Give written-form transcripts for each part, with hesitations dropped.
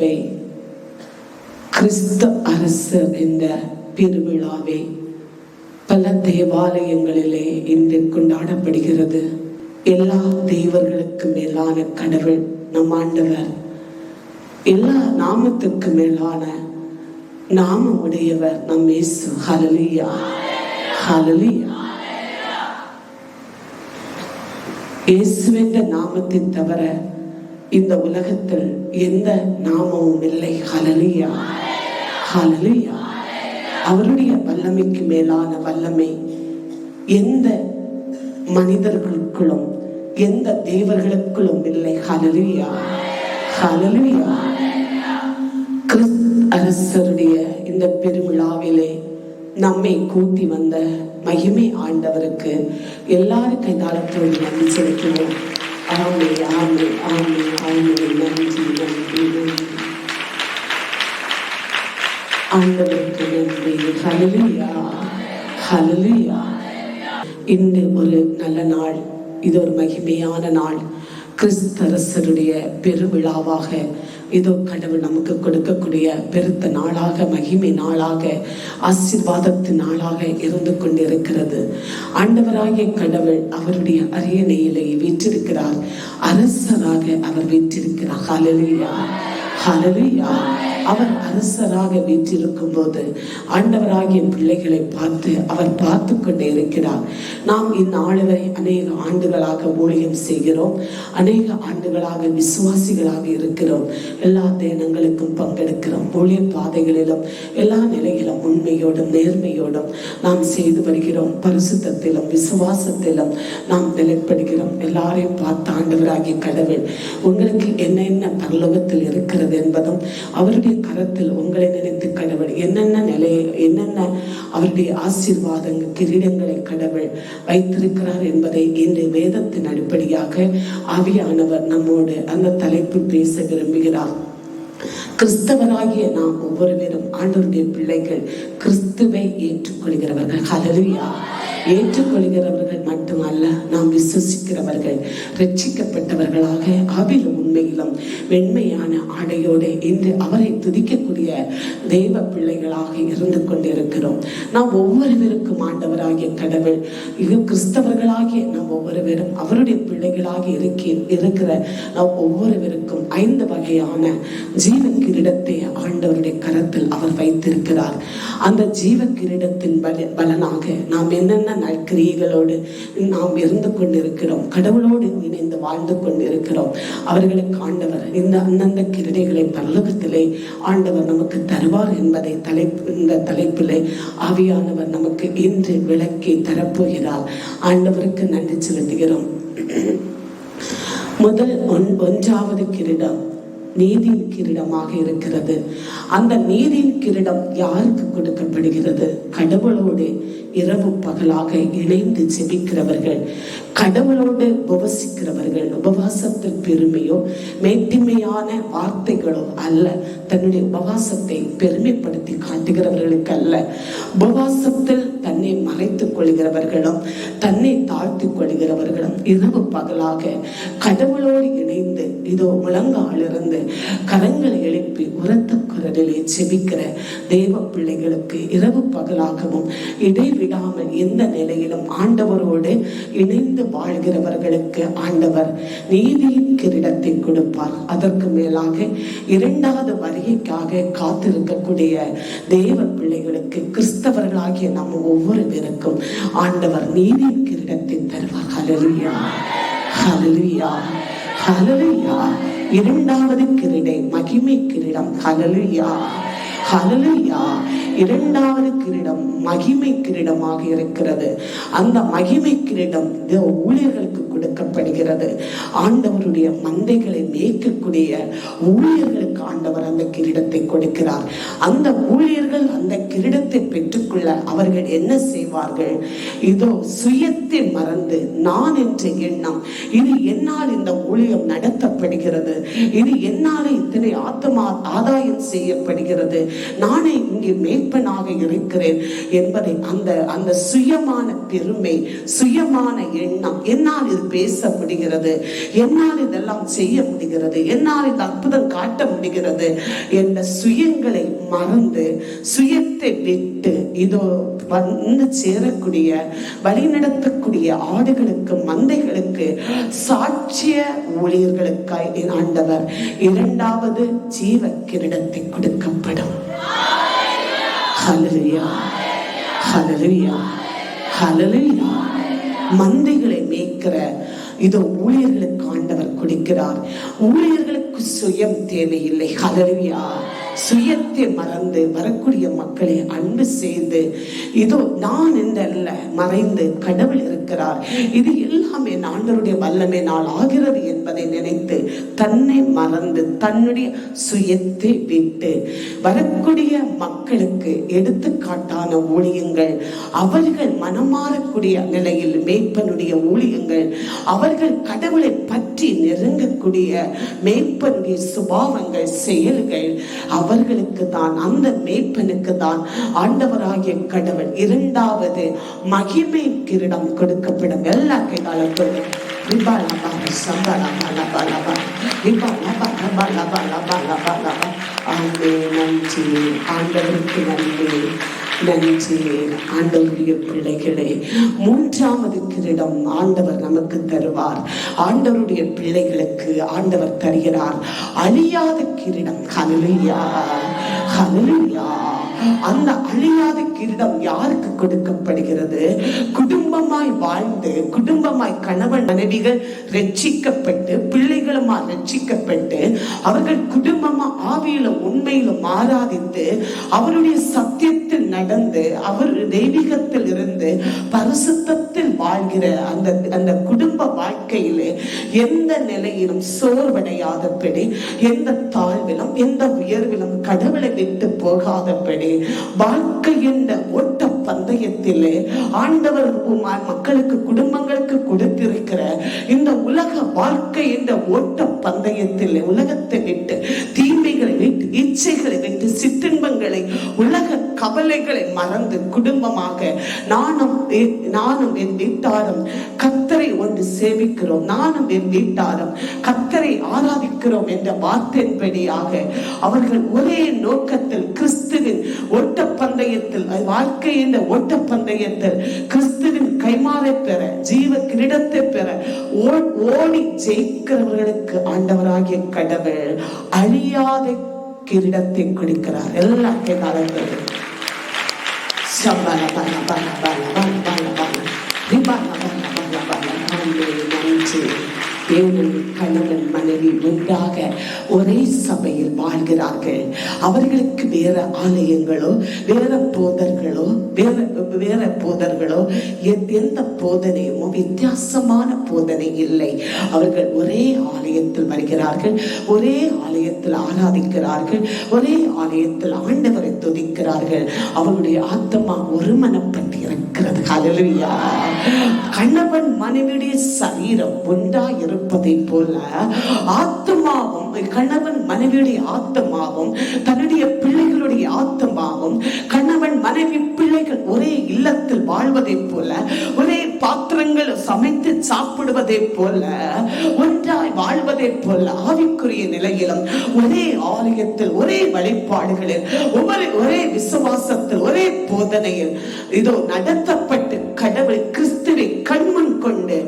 திருச்சபை கிறிஸ்து அரசர் என்ற பெருவிழாவை பல தேவாலயங்களிலே இன்று கொண்டாடப்படுகிறது. எல்லா தெய்வங்களுக்கு மேலான கடவுள் நம் ஆண்டவர், எல்லா நாமத்துக்கு மேலான நாமம் உடையவர் நம் இயேசு. ஹல்லேலூயா, ஹல்லேலூயா. இயேசுவின் நாமத்தை தவிர இந்த உலகத்தில் எந்த நாமமும் இல்லை. ஹல்லேலூயா, ஹல்லேலூயா. அவருடைய வல்லமைக்கு மேலான வல்லமை எந்த மனிதர்களுக்குள்ளும் எந்த தேவர்களுக்குள்ளும் இல்லை. ஹல்லேலூயா, ஹல்லேலூயா. கிறிஸ்து அரசருடைய இந்த பெருவிழாவிலே நம்மை கூட்டி வந்த மகிமை ஆண்டவருக்கு எல்லாரும் கைதாளத்தோடு நன்றி செலுத்துவோம். ஆமே, ஆமே, ஆமே, ஆமே. நன்றி, நன்றி, நன்றி. ஆண்டவருக்கு நன்றி. ஹல்லேலூயா, ஹல்லேலூயா. இன்று ஒரு நல்ல நாள், இது ஒரு மகிமையான நாள். கிறிஸ்தரசருடைய பெருவிழாவாக இதோ கடவுள் நமக்கு கொடுக்கக்கூடிய பெருத்த நாளாக, மகிமை நாளாக, ஆசீர்வாதத்தின் நாளாக இருந்து கொண்டிருக்கிறது. ஆண்டவராகிய கடவுள் அவருடைய அரியணையிலே வீற்றிருக்கிறார். அரசராக அவர் வீற்றிருக்கிறார். ஹல்லேலூயா, ஹல்லேலூயா. அவர் அரசராக வீற்றிருக்கும் போது ஆண்டவராகிய பிள்ளைகளை பார்த்து அவர் பார்த்து கொண்டே இருக்கிறார். நாம் இந்நாளுவரை அநேக ஆண்டுகளாக ஊழியம் செய்கிறோம், அநேக ஆண்டுகளாக விசுவாசிகளாக இருக்கிறோம், எல்லா தேனங்களுக்கும் பங்கெடுக்கிறோம். ஊழிய பாதைகளிலும் எல்லா நிலையிலும் உண்மையோடும் நேர்மையோடும் நாம் செய்து வருகிறோம். பரிசுத்தத்திலும் விசுவாசத்திலும் நாம் நிலைப்படுகிறோம். எல்லாரையும் பார்த்து ஆண்டவராகிய கடவுள் உங்களுக்கு என்ன பரலோகத்தில் இருக்கிறது என்பதும், அவருடைய கரத்தில் உங்களை நினைத்து கடவுள் என்னென்ன அவருடைய ஆசீர்வாதங்கள் கிரீடங்களை கடவுள் வைத்திருக்கிறார் என்பதை இன்று வேதத்தின் அடிப்படையாக ஆவியானவர் நம்மோடு அந்த தலைப்பு பேச விரும்புகிறார். கிறிஸ்தவராகிய நாம் ஒவ்வொருவரும் ஆண்டவருடைய பிள்ளைகள், கிறிஸ்துவை ஏற்றுக்கொள்கிறவர்கள். ஹல்லேலூயா. ஏற்றுக்கொள்கிறவர்கள் மட்டுமல்ல, நாம் விசுவாசிக்கிறவர்கள், ரட்சிக்கப்பட்டவர்களாக ஆவிலும் உண்மையிலும் வெண்மையான ஆடையோடு இன்று அவரை துதிக்கக்கூடிய தெய்வ பிள்ளைகளாக இருந்து கொண்டிருக்கிறோம். நாம் ஒவ்வொருவருக்கும் ஆண்டவராகிய கடவுள், இது கிறிஸ்தவர்களாகிய நாம் ஒவ்வொருவரும் அவருடைய பிள்ளைகளாக இருக்கிற நாம் ஒவ்வொருவருக்கும் 5 வகையான ஜீவ கிரீடத்தை ஆண்டவருடைய கரத்தில் அவர் வைத்திருக்கிறார். அந்த ஜீவ கிரீடத்தின் பலனாக நாம் என்னென்ன நற்கிரியைகளோடு நாம் இருந்து கொண்டிருக்கிறோம், கடவுளோடு இணைந்து வாழ்ந்து கொண்டிருக்கிறோம். அவர்களுக்கு ஆண்டவர் இந்த அந்தந்த கிரீடைகளை பரலோகத்திலே ஆண்டவர் நமக்கு தருவார் என்பதை இந்த தலைப்பிலே ஆவியானவர் நமக்கு இன்று விளக்கி தரப்போகிறார். ஆண்டவருக்கு நன்றி செலுத்துகிறோம். முதல் 1வது கிரீடம் நீதியின் கிரீடமாக இருக்கிறது. அந்த நீதியின் கிரீடம் யாருக்கு கொடுக்கப்படுகிறது? கடவுளோடு இரவு பகலாக இணைந்து ஜெபிக்கிறவர்கள், கடவுளோடு உபவசிக்கிறவர்கள். உபவாசத்தில் பெருமையோ மேட்டிமையான வார்த்தைகளோ அல்ல, தன்னுடைய உபவாசத்தை பெருமைப்படுத்தி காட்டுகிறவர்களுக்கு அல்ல. உபவாசத்தில் தன்னை மறைத்துக் கொள்கிறவர்களும் தன்னை தாழ்த்திக் கொள்கிறவர்களும் இரவு பகலாக கடவுளோடு இணைந்து இதோ முழங்காலிருந்து கரங்களை எழுப்பி உரத்த குரலிலே ஜெபிக்கிற தேவ பிள்ளைகளுக்கு இரவு பகலாகவும் இடைவிடாமல் எந்த நிலையிலும் ஆண்டவரோடு இணைந்து வாழ்கிறவர்களுக்கு ஆண்டவர் நீதியின் கிரீடத்தை கொடுப்பார். அதற்கு மேலாக 2வது வருகைக்காக காத்திருக்கக்கூடிய தேவ பிள்ளைகளுக்கு, கிறிஸ்தவர்களாகிய நம்ம ஒவ்வொருவருக்கும் ஆண்டவர் நீதியின் கிரீடத்தை தருவார். ஹல்லேலூயா, ஹல்லேலூயா, ஹல்லேலூயா. 2வது கிரீடை மகிமை கிரீடம். ஹல்லேலூயா, ஹல்லேலூயா. 2வது கிரீடம் மகிமை கிரீடமாக இருக்கிறது. அந்த மகிமை கிரீடம் ஊழியர்களுக்கு கொடுக்கப்படுகிறது. ஆண்டவருடைய மந்தைகளை மேய்க்கக்கூடிய ஊழியர்களுக்கு ஆண்டவர் அந்த கிரீடத்தை கொடுக்கிறார். அந்த ஊழியர்கள் அந்த கிரீடத்தை பெற்றுக்கொள்ள அவர்கள் என்ன செய்வார்கள்? இதோ சுயத்தை மறந்து நான் என்ற எண்ணம், இது என்னால் இந்த ஊழியம் நடத்தப்படுகிறது, இது என்னால் இத்தனை ஆதாயம் செய்யப்படுகிறது, நானே இங்கே மேய்ப்பனாக இருக்கிறேன் என்பதை அந்த சுயமான பெருமை, சுயமான எண்ணம், என்னால் இது பேச முடிகிறது, என்னால் இதெல்லாம் செய்ய முடிகிறது, என்னால் இந்த அற்புதம் காட்ட முடிகிறது என்ற சுயங்களை மறந்து, சுயத்தை விட்டு இதோ வந்து சேரக்கூடிய, வழிநடத்தக்கூடிய ஆடுகளுக்கு, மந்தைகளுக்கு, சாட்சிய ஊழியர்களுக்காய் என் ஆண்டவர் இரண்டாவது ஜீவ கிரீடத்தை கொடுக்கப்படும். ஹல்லேலூயா, ஹல்லேலூயா, ஹல்லேலூயா. மந்தைகளை மேய்க்கிற இதோ ஊழியர்களுக்கு ஆண்டவர் கொடுக்கிறார். ஊழியர்களுக்கு சுயம் தேவையில்லை. ஹல்லேலூயா. சுயத்தை மறந்து வரக்கூடிய மக்களை அன்பு செய்து, இதோ நான் என்றல்ல, மறைந்து கடவுள் இருக்கிறார், இது எல்லாமே ஆண்டவருடைய வல்லமை நாள் ஆகிறது என்பதை நினைத்து தன்னை மறந்து தன்னுடைய சுயத்தை விட்டு வரக்கூடிய மக்களுக்கு எடுத்துக்காட்டான ஊழியங்கள், அவர்கள் மனமாறக்கூடிய நிலையில் மேய்ப்பனுடைய ஊழியங்கள், அவர்கள் கடவுளை பற்றி நெருங்கக்கூடிய மேய்ப்பனுடைய சுபாவங்கள், செயல்கள், அவர்களுக்கு தான், அந்த மேய்ப்பனுக்கு தான் ஆண்டவராகிய கடவுள் இரண்டாவது மகிமை கிரீடம் கொடுக்கப்படும். எல்லா கைகாலத்தோடு ஆண்டவருக்கு நன்றி, நன்றி. ஆண்டவருடைய பிள்ளைகளே, மூன்றாவது கிரீடம் ஆண்டவர் நமக்கு தருவார். ஆண்டவருடைய பிள்ளைகளுக்கு ஆண்டவர் தருகிறார் அழியாத கிரீடம். ஹல்லேலூயா, ஹல்லேலூயா. அந்த அழியாத கிரீடம் யாருக்கு கொடுக்கப்படுகிறது? குடும்பமாய் வாழ்ந்து, குடும்பமாய் கணவன் மனைவிகள் ரட்சிக்கப்பட்டு, பிள்ளைகளுமா ரட்சிக்கப்பட்டு, அவர்கள் குடும்பமா ஆவியிலும் உண்மையிலும் ஆராதித்து, அவருடைய சத்தியத்தில் நடந்து, அவர் தெய்வீகத்தில் இருந்து பரிசுத்தத்தில் வாழ்கிற அந்த குடும்ப வாழ்க்கையிலே எந்த நிலையிலும் சோர்வடையாதபடி, எந்த தாழ்விலும் எந்த உயர்விலும் கடவுளை விட்டு போகாதபடி, வாழ்க்கை என்ற ஓட்ட பந்தயத்திலே ஆண்டவர் மக்களுக்கு, குடும்பங்களுக்கு கொடுத்திருக்கிற இந்த உலக வாழ்க்கை என்ற ஓட்ட பந்தயத்தில் உலகத்தை விட்டு, தீமைகளை விட்டு, இச்சைகளை விட்டு, சிற்றின்பங்களை, உலக கவலைகளை மறந்து குடும்பமாக நானும் என் வீட்டாரும் கர்த்தரை ஒன்று சேவிக்கிறோம், நானும் என் வீட்டாரும் கர்த்தரை ஆராதிக்கிறோம் என்ற வார்த்தையின்படியாக அவர்கள் ஒரே நோக்கத்தில் கிறிஸ்துவின் ஓட்ட பந்தயத்தில், வாழ்க்கை என்ற ஓட்ட பந்தயத்தில் கிறிஸ்துவின் கைமாறை பெற, ஜீவ கிரீடத்தை பெற ஓடி ஜெயிக்கிறவர்களுக்கு ஆண்டவராகிய கடவுள் அழியாத கிரீடத்தை கொடுக்கிறார். எல்லா கைகாலத்திலும் கணவன் மனைவி ஒன்றாக ஒரே சபையில் வாழ்கிறார்கள். அவர்களுக்கு வேற ஆலயங்களோ, வேற போதர்களோ, வேற போதர்களோ, எந்த போதனையுமோ வித்தியாசமான போதனை இல்லை. அவர்கள் ஒரே ஆலயத்தில் வருகிறார்கள், ஒரே ஆலயத்தில் ஆராதிக்கிறார்கள், ஒரே ஆலயத்தில் ஆண்டவரை துதிக்கிறார்கள். அவர்களுடைய ஆத்மா ஒருமனப்பட்டு இருக்கிறது. ஹல்லேலூயா. கணவன் மனைவியுடைய சரீரம் ஒன்றாய் இருப்பதை போல ஆத்மாவும், கணவன் மனைவியுடைய ஆத்மாவும், தன்னுடைய பிள்ளைகளுடைய ஆத்மாவும், கணவன் மனைவி பிள்ளைகள் ஒரே இல்லத்தில் வாழ்வதை போல, ஒரே பாத்திரங்கள் சமைத்து சாப்பிடுவதை போல, ஒன்றாய் வாழ்வதை போல, ஆவிக்குரிய நிலையிலும் ஒரே ஆலயத்தில், ஒரே வழிபாடுகளில், ஒரே விசுவாசத்தில், ஒரே போதனையில் இதோ நடத்தப்பட்டு கடவுள் கிறிஸ்துவை கண்முன் கொண்டு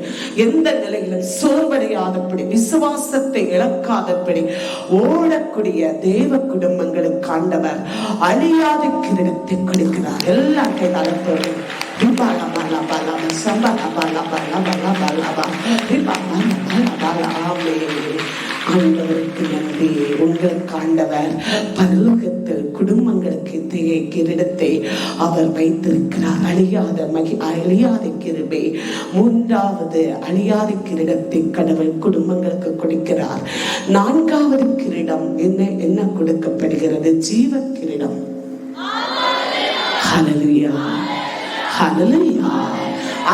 எந்த நிலையிலும் சோர்வடையாதபடி, விசுவாசத்தை இழக்காதபடி ஓடக்கூடிய தேவ குடும்பங்களுக்கு ஆண்டவர் அழியாத கிரீடத்தை கொடுக்கிறார். எல்லா கைகாலத்தோடு ஆண்டவருக்கு நன்றி. உங்களுக்கு ஆண்டவர் பரலோகத்தில் குடும்பங்களுக்கு இத்தகைய கிரீடத்தை அவர் வைத்திருக்கிறார். அழியாத கிருபை. மூன்றாவது அழியாத கிரீடத்தை கடவுள் குடும்பங்களுக்கு கொடுக்கிறார். நான்காவது கிரீடம் என்ன கொடுக்கப்படுகிறது? ஜீவ கிரீடம். ஹல்லேலூயா, ஹல்லேலூயா.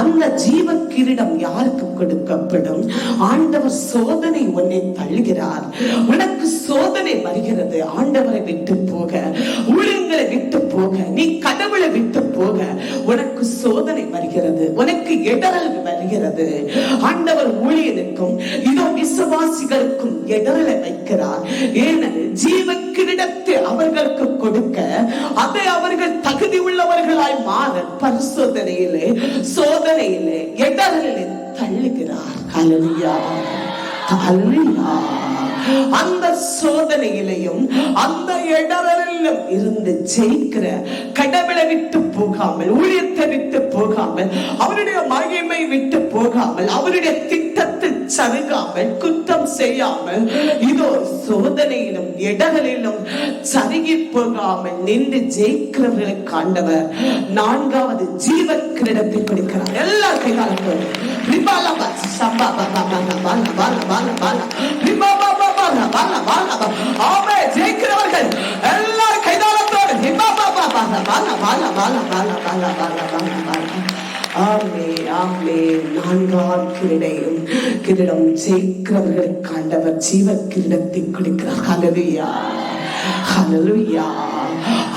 அந்த ஜீவ கிரீடம் யாருக்கு கொடுக்கப்படும்? ஆண்டவர் சோதனை உன்னை தள்ளுகிறார். உனக்கு சோதனை வருகிறது. ஆண்டவரை விட்டு போக, ஊழியங்களை விட்டு போக, நீ கடவுளை விட்டு போக உனக்கு சோதனை வருகிறது, உனக்கு இடரல் வருகிறது. ஆண்டவர் ஊழியனுக்கும் இதோ விசுவாசிகளுக்கும் இடரலை வைக்கிறார். ஏனெனில் ஜீவ கிரீடத்தை அவர்களுக்கு கொடுக்க, அதை அவர்கள் தகுதி உள்ளவர்களாய் மாற பரிசோதனையிலே, சோதனையிலே, இடரலிலே தள்ளுகிறார். ஹல்லேலூயா, ஹல்லேலூயா. அந்த சோதனையிலையும் அந்த இடரிலும் இருந்து ஜெயிக்கிற, கடவுளை விட்டு போகாமல், ஊழியத்தை விட்டு போகாமல், அவருடைய மகிமை விட்டு போகாமல், அவருடைய திட்டத்தை சருகாமல், குற்றம் செய்யாமல், இதோ சோதனையிலும் இடரிலும் சருகி போகாமல் நின்று ஜெயிக்கிறவர்களுக்கு ஆண்டவர் 4வது ஜீவ கிரீடத்தை கொடுக்கிறார். எல்லா கைகாலத்தோடு ஜெயிக்கிறவர்கள் எல்லாரும் கைதாளத்தோடு கிரீடம் ஜெயிக்கிறவர்களுக்கு ஆண்டவர் ஜீவ கிரீடத்தை கொடுக்கிறார். ஹல்லேலூயா, ஹல்லேலூயா.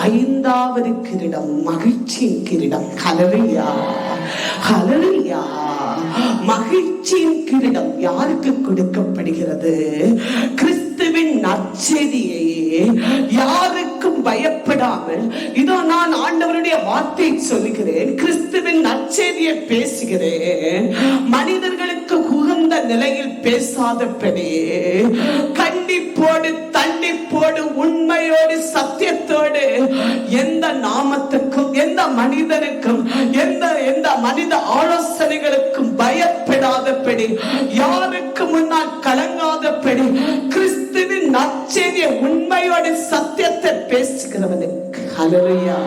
5வது கிரீடம் மகிழ்ச்சியின் கிரீடம். ஹல்லேலூயா, ஹல்லேலூயா. மகிழ்ச்சியின் கிரீடம் யாருக்கு கொடுக்கப்படுகிறது? கிறிஸ்துவின் நற்செய்தியை யாருக்கும் பயப்படாமல், இதோ நான் ஆண்டவருடைய வார்த்தை சொல்லுகிறேன், கிறிஸ்துவின் நற்செய்தியை பேசுகிறேன். மனிதர்களுக்கு உகந்த நிலையில் பேசாதபடி கண்டிப்போடு, தண்டிப்போடு, உண்மையோடு, சத்தியத்தோடு, எந்த நாமத்துக்கும், எந்த மனிதனுக்கும், எந்த மனித ஆலோசனைகளுக்கும் பயப்படாதபடி, யாருக்கு முன்னால் கலங்காதபடி, கிறிஸ்துவின் நற்செய்தியை உண்மையோடு சத்தியத்தை பேசுகிறவனுக்கு ஹல்லேலூயா,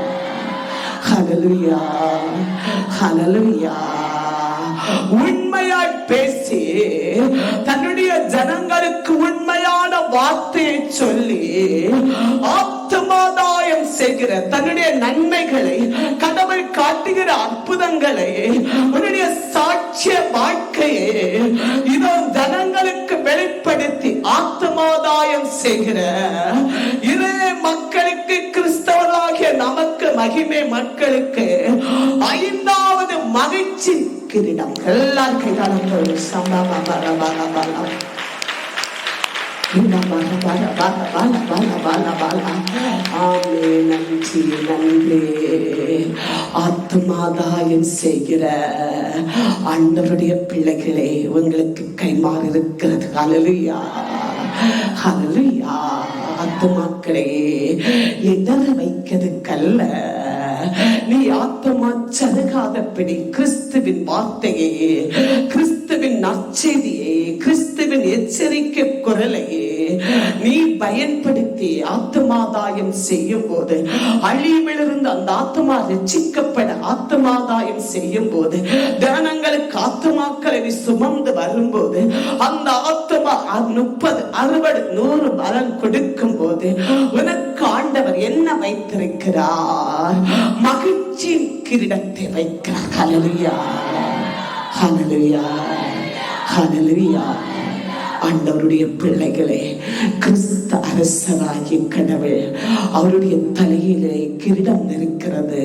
ஹல்லேலூயா, ஹல்லேலூயா. உண்மையாய் பேசி தன்னுடைய ஜனங்களுக்கு உண்மையான வார்த்தையை சொல்லி ஆத்துமாதாயம் செய்கிற, தன்னுடைய நன்மைகளை, கடவுள் காட்டுகிற அற்புதங்களை, உன்னுடைய சாட்சிய வாழ்க்கையை இதோ ஜனங்களுக்கு வெளிப்படுத்தி ஆத்துமாதாயம் செய்கிற இதே மக்களுக்கு, கிறிஸ்தவர்களாகிய நமக்கு, மகிமை மக்களுக்கு 5வது மகிழ்ச்சி கிரீடம். எல்லாரும் கைகாலத்தோடு நன்றி, நன்றி. ஆத்துமாதாயம் செய்கிற ஆண்டவருடைய பிள்ளைகளே, உங்களுக்கு கைமாறி இருக்கிறது. ஹல்லேலூயா, ஹல்லேலூயா. ஆத்துமாக்களே, இடர வைக்கிறதுக்கல்ல, நீ ஆத்மா சருகாதபடி கிறிஸ்துவின் வார்த்தையே, கிறிஸ்துவின் நற்செய்தியே, கிறிஸ்துவின் எச்சரிக்கை குரலையே நீ பயன்படுத்தி ஆத்மாதாயம் செய்யும் போது, அழிவிலிருந்து அந்த ஆத்மா ரட்சிக்கப்பட ஆத்மாதாயம் செய்யும் போது, தினங்களுக்கு ஆத்மாக்களை நீ சுமந்து வரும்போது, அந்த ஆத்மா 30, 60, 100 பலன் கொடுக்கும் போது, உனக்கு ஆண்டவர் என்ன வைத்திருக்கிறார்? மகிழ்ச்சியின் கிரீடத்தை வைக்கிறார். ஹல்லேலூயா, ஹல்லேலூயா, ஹல்லேலூயா. ஆண்டவருடைய பிள்ளைகளே, கிறிஸ்து அரசராகிய கடவுள் அவருடைய தலையிலே கிரீடம் இருக்கிறது.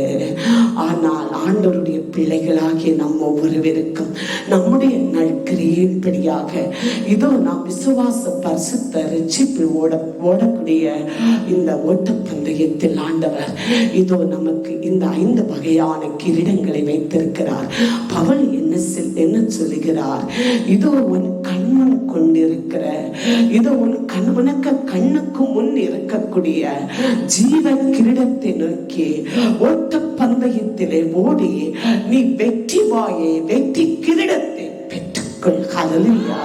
ஆனால் ஆண்டவருடைய பிள்ளைகளாகிய நம் ஒவ்வொருவருக்கும் நம்முடைய நற்கிரியையின்படியாக இதோ நாம் விசுவாச பரிசுத்த ரட்சிப்பில் ஓடக்கூடிய இந்த ஓட்டப்பந்தயத்தில் ஆண்டவர் இதோ நமக்கு இந்த 5 வகையான கிரீடங்களை வைத்திருக்கிறார். பவுல் என்ன சொல்லுகிறார்? இதோ உன் கண்முன் கொண்டிருக்கிற, இதோ உனக்கு கண்ணுக்கு முன் இருக்கக்கூடிய ஜீவ கிரீடத்தை நோக்கி ஓட்ட பந்தயத்திலே ஓடி நீ வெற்றி வாயே, வெற்றி கிரீடத்தை பெற்றுக்கொள். ஹல்லேலூயா,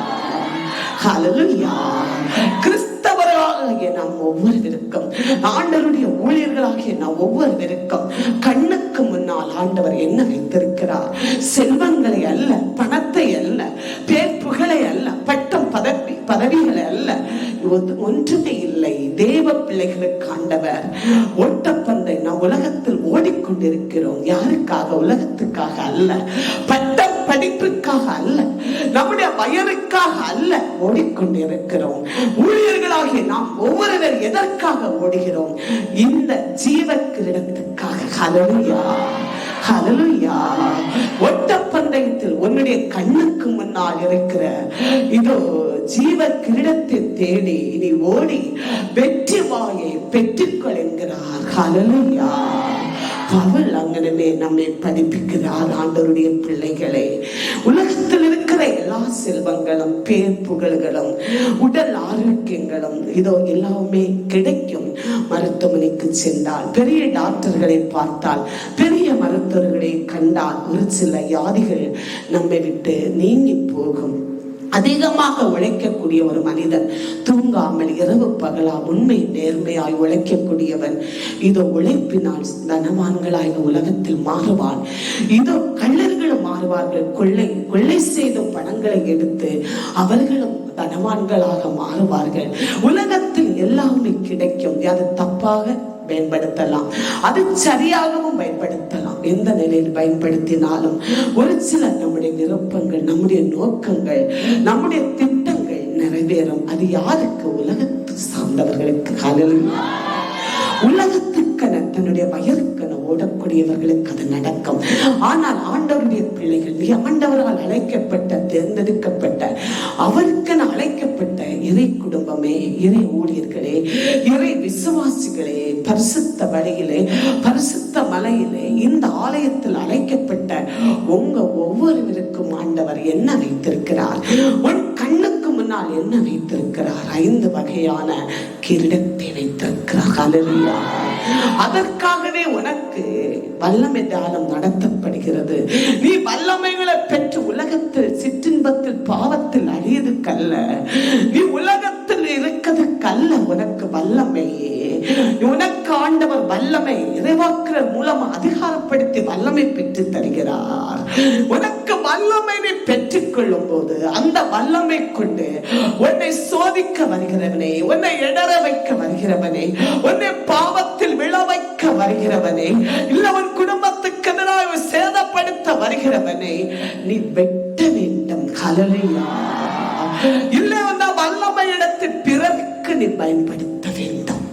ஹல்லேலூயா. கிறிஸ்தவராகிய நாம் ஒவ்வொருவருக்கும், ஆண்டவருடைய ஊழியர்களாகிய நாம் ஒவ்வொருவருக்கும் கண்ணுக்கு முன்னால் ஆண்டவர் என்ன வைத்திருக்கிறார்? செல்வங்களை அல்ல, பணத்தை அல்ல, பேர் புகழை அல்ல, பட்டம் பதவிகளை அல்ல, ஒன்றுமே இல்லை. தேவ பிள்ளைகளுக்கு ஆண்டவர் ஓட்டப்பந்தயம், நாம் உலகத்தில் ஓடிக்கொண்டிருக்கிறோம். யாருக்காக? உலகத்துக்காக அல்ல, பட்ட படிப்புக்காக அல்ல, நம்முடைய வயலுக்காக அல்ல ஓடிக்கொண்டிருக்கிறோம். ஊழியர்களாகிய நாம் ஒவ்வொருவர் எதற்காக ஓடுகிறோம்? இந்த ஜீவ கிரீடத்துக்காக. ஹல்லேலூயா, ஹல்லேலூயா. ஓட்டப்பந்தயத்தில் உன்னுடைய கண்ணுக்கு முன்னால் இருக்கிற இதோ ஜீவ கிரீடத்தை தேடி நீ ஓடி வெற்றி வாயை பெற்றுக்கொள் என்கிறார். ஹல்லேலூயா. பவுல் அங்கனவே நம்மை படிப்பிக்கிறார். ஆண்டவருடைய பிள்ளைகளே, உலகத்தில் இருக்கிற எல்லா செல்வங்களும், பேர் புகழ்களும், உடல் ஆரோக்கியங்களும் இதோ எல்லாமே கிடைக்கும். மருத்துவமனைக்கு சென்றால், பெரிய டாக்டர்களை பார்த்தால், பெரிய மருத்துவர்களை கண்டால் ஒரு சில வியாதிகள் நம்மை விட்டு நீங்கி போகும். அதிகமாக உழைக்கக்கூடிய ஒரு மனிதன், தூங்காமல் இரவு பகலா உண்மை நேர்மையாய் உழைக்கக்கூடியவன் இதோ உழைப்பினால் தனவான்களாய் உலகத்தில் மாறுவான். இதோ கள்ளர்களும் மாறுவார்கள். கொள்ளை செய்த பணங்களை எடுத்து அவர்களும் தனவான்களாக மாறுவார்கள். உலகத்தில் எல்லாமே கிடைக்கும். அது தப்பாக பயன்படுத்தலாம், அது சரியாகவும் பயன்படுத்தலாம். எந்த நிலையில் பயன்படுத்தினாலும் ஒரு சில நம்முடைய விருப்பங்கள், நம்முடைய நோக்கங்கள், நம்முடைய திட்டங்கள் நிறைவேறும். அது யாருக்கு? உலகத்தை சார்ந்தவர்களுக்கு. ஹல்லேலூயா. உலகத்துக்கென, தன்னுடைய வயலுக்கென ஓடக்கூடியவர்களுக்கு அது நடக்கும். ஆனால் ஆண்டவருடைய பிள்ளைகள், ஆண்டவரால் அழைக்கப்பட்ட, தேர்ந்தெடுக்கப்பட்ட, அவருக்கென அழைக்கப்பட்ட இறை குடும்பமே, இறை ஊழியர்களே, இறை விசுவாசிகளே, பரிசுத்த வழியிலே, பரிசுத்த மலையிலே, இந்த ஆலயத்தில் அழைக்கப்பட்ட உங்க ஒவ்வொருவருக்கும் ஆண்டவர் என்ன வைத்திருக்கிறார்? உன் கண்ணுக்கு முன்னால் என்ன வைத்திருக்கிறார்? 5 வகையான கிரீடத்தை வைத்திருக்கிறார். ஹல்லேலூயா. அதற்காகவே உனக்கு வல்லமை தானம் நடத்தப்படுகிறது. நீ வல்லமைகளை பெற்று உலகத்தில் சிற்றின்பத்தில் பாவத்தில் அழியதுக்கல்ல, நீ உலகத்தில் இருக்கிறதுக்கல்ல. உனக்கு வல்லமை, உனக்கு ஆண்டவர் வல்லமை இறைவாக்குறர் மூலமா அதிகாரப்படுத்தி வல்லமை பெற்று தருகிறார். உனக்கு வல்லமை நீ பெற்றுக் கொள்ளும் போது அந்த வல்லமை கொண்டு உன்னை சோதிக்க வருகிறவனே, உன்னை இடற வைக்க வருகிறவனே, உன்னை பாவத்தில் விழ வைக்க வருகிறவனே, இல்ல உன் குடும்பத்துக்கு எதிராக சேதப்படுத்த வருகிறவனை நீ வெட்ட வேண்டும். ஹல்லேலூயா. இல்ல அந்த வல்லமை இடத்து பிறருக்கு நீ பயன்படுத்த வேண்டும்.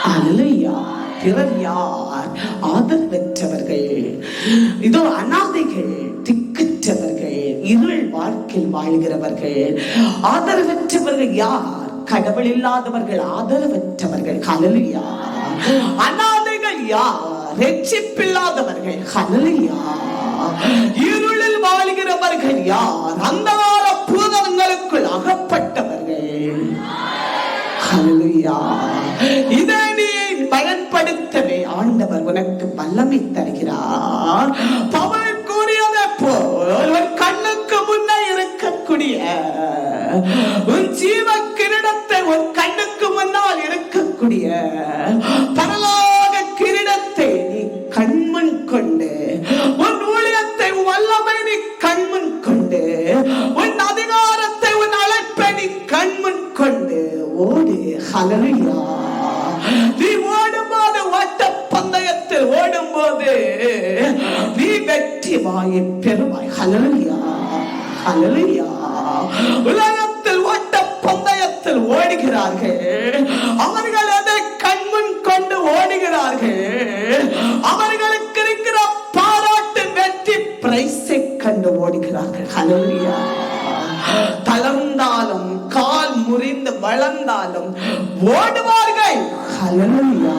ஹல்லேலூயா. பிறர் யார்? ஆதரவற்றவர்கள், இதோ அனாதைகள், திக்கற்றவர்கள், இருள் வாழ்க்கையில் வாழ்கிறவர்கள். ஆதரவற்றவர்கள் யார்? கடவுள் இல்லாதவர்கள், ஆதரவற்றவர்கள். ஹல்லேலூயா. அனாதைகள் யார்? ரட்சிப்பில்லாதவர்கள். ஹல்லேலூயா. இருளில் வாழ்கிறவர்கள் யார்? அந்தகார பூதங்களுக்குள் அகப்பட்டவர்கள். ஹல்லேலூயா. இதை நீ பயன்படுத்தவே ஆண்டவர் உனக்கு வல்லமை தருகிறார். பவுல் கூறியதை போல் கண்ணுக்கு முன்னே இருக்கக்கூடிய உன் ஜீவ கிரீடத்தை, உன் கண்ணுக்கு முன்னால் இருக்கக்கூடிய பரலோக கிரீடத்தை நீ கண்முன் கொண்டு, உன் ஊழியத்தை, வல்லமை நீ கண்முன் கொண்டு, உன் அதிகாரத்தை, உன் அழைப்பை நீ கண்முன் கொண்டு ஓடு. ஹல்லேலூயா. நீ ஓடும்போது, ஓட்ட பந்தயத்தில் ஓடும்போது நீ வெற்றி வாயை பெறுவாய். ஹல்லேலூயா, ஹல்லேலூயா. உலகத்தில் ஓட்ட பந்தயத்தில் ஓடுகிறார்கள். அவர்கள் அதை கண்முன் கொண்டு ஓடுகிறார்கள். அவர்களுக்கு இருக்கிற பாராட்டு, வெற்றி பிரைஸை கண்டு ஓடுகிறார்கள். ஹல்லேலூயா. தளர்ந்தாலும், கால் முறிந்து வளர்ந்தாலும் ஓடுவார்கள். ஹல்லேலூயா.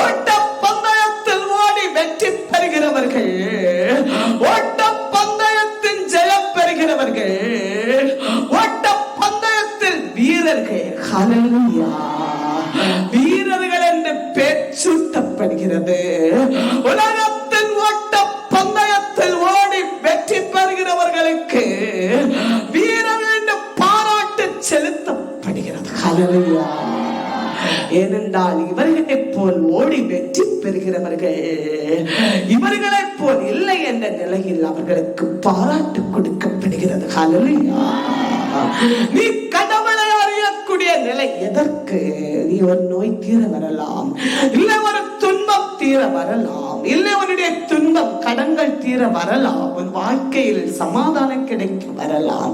ஓட்ட பந்தயத்தில் ஓடி வெற்றி பெறுகிறவர்கள், ஓட்ட பந்தயத்தின் ஜெயம் பெறுகிறவர்கள், ஓட்ட பந்தயத்தில் வீரர்கள். ஹல்லேலூயா. வீரர்கள் என்று பேச்சூட்டப்படுகிறது. உலகத்தின் ஓட்ட பந்தயத்தில் ஓடி வெற்றி பெறுகிறவர்களுக்கு வீரர்கள் என்று பாராட்டு செலுத்தப்படுகிறது. ஹல்லேலூயா. ஏனென்றால் இவர்களைப் போல் ஓடி வெற்றி பெறுகிறவர்கள் இவர்களைப் போல் இல்லை என்ற நிலையில் அவர்களுக்கு பாராட்டு கொடுக்கப்படுகிறது. ஹல்லேலூயா. நீ கடவுளை அறியக்கூடிய நிலை எதற்கு? நீ ஒரு நோய் நோய் தீர வரலாம், இல்லை ஒரு துன்பம் தீர வரலாம், இல்லை உன்னுடைய துன்பம் கடன்கள் தீர வரலாம், உன் வாழ்க்கையில் சமாதானம் கிடைக்க வரலாம்.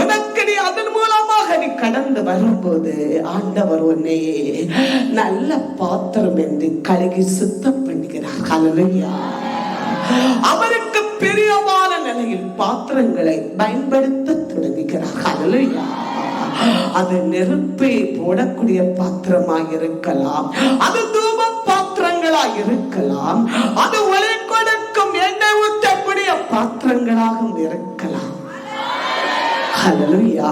உனக்கு நீ அதன் மூலமாக நீ கடந்து வரும்போது ஆண்டவர் உன்னை நல்ல பாத்திரம் என்று கழுகி சுத்தம் பண்ணுகிறார். ஹல்லேலூயா. அவருக்கு பிரியமான நிலையில் பாத்திரங்களை பயன்படுத்த தொடங்குகிறார். ஹல்லேலூயா. அது நெருப்பை போடக்கூடிய பாத்திரமாக இருக்கலாம், அது தூப பாத்திரங்களாக இருக்கலாம், அது ஒளி கொடுக்கும் எண்ணெய் ஊற்றக்கூடிய பாத்திரங்களாகவும் இருக்கலாம். ஹல்லேலூயா.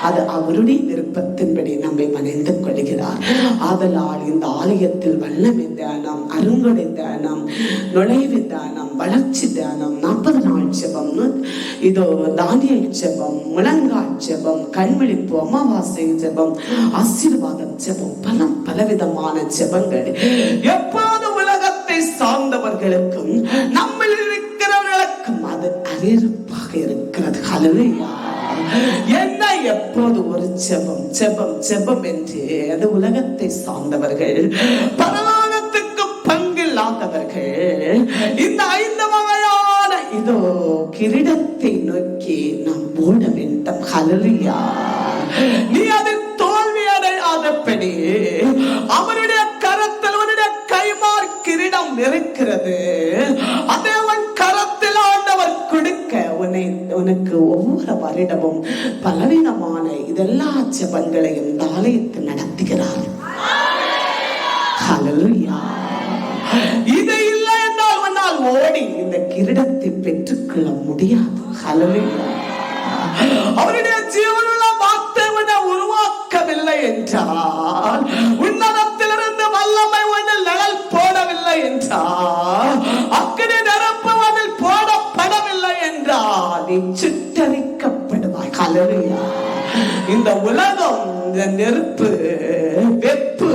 அது அவருடைய விருப்பத்தின்படி நம்மை மறைந்து கொள்கிறார். ஆதலால் இந்த ஆலயத்தில் வல்லமை தியானம், அருங்கொடை தியானம், நுழைவு தியானம், வளர்ச்சி தியானம், 40 நாள் ஜெபம், இதோ தானியல் ஜெபம், முழங்கால் ஜெபம், கண்விழிப்பு, அமாவாசை ஜெபம், ஆசீர்வாதம் ஜெபம், பலவிதமான ஜெபங்கள் எப்போது உலகத்தை சார்ந்தவர்களுக்கும் நம்மில் இருக்கிறவர்களுக்கும் அது அறிவிப்பாக இருக்கிறது. ஹல்லேலூயா. என்ன எப்போது ஒரு ஜெபம் ஜெபம் ஜெபம் என்று அது உலகத்தை சார்ந்தவர்கள், பரலோகத்துக்கு பங்கில்லாதவர்கள் இந்த 5 வகையான இதோ கிரீடத்தை நோக்கி நாம் ஓட வேண்டும். ஹல்லேலூயா. நீ அதில் தோல்வி அடையாதபடி அவருடைய கரத்தில் உன்னுடைய கைமார் கிரீடம் இருக்கிறது. அதே உன் கரத்தில் ஆண்டவர் கொடுக்க உனக்கு ஒவ்வொரு வருடமும் பலவிதமான இதெல்லா ஜெபங்களையும் இந்த ஆலயத்தில் நடத்துகிறார். ஹல்லேலூயா. இது இல்லை என்றால் உன்னால் ஓடி இந்த கிரீடத்தை பெற்றுக்கொள்ள முடியாது. ஹல்லேலூயா. அவருடைய ஜீவனுள்ள வார்த்தை உன்னை உருவாக்கவில்லை என்றால், உன்னதத்திலிருந்து வல்லமை உன்னில் நிழல் போடவில்லை என்றால், அக்கினி நெருப்பு உன்னில் போடப்படவில்லை என்றால் நீ சுட்டரிக்கப்படுவாய். ஹல்லேலூயா. இந்த உலகம், இந்த நெருப்பு, வெப்பு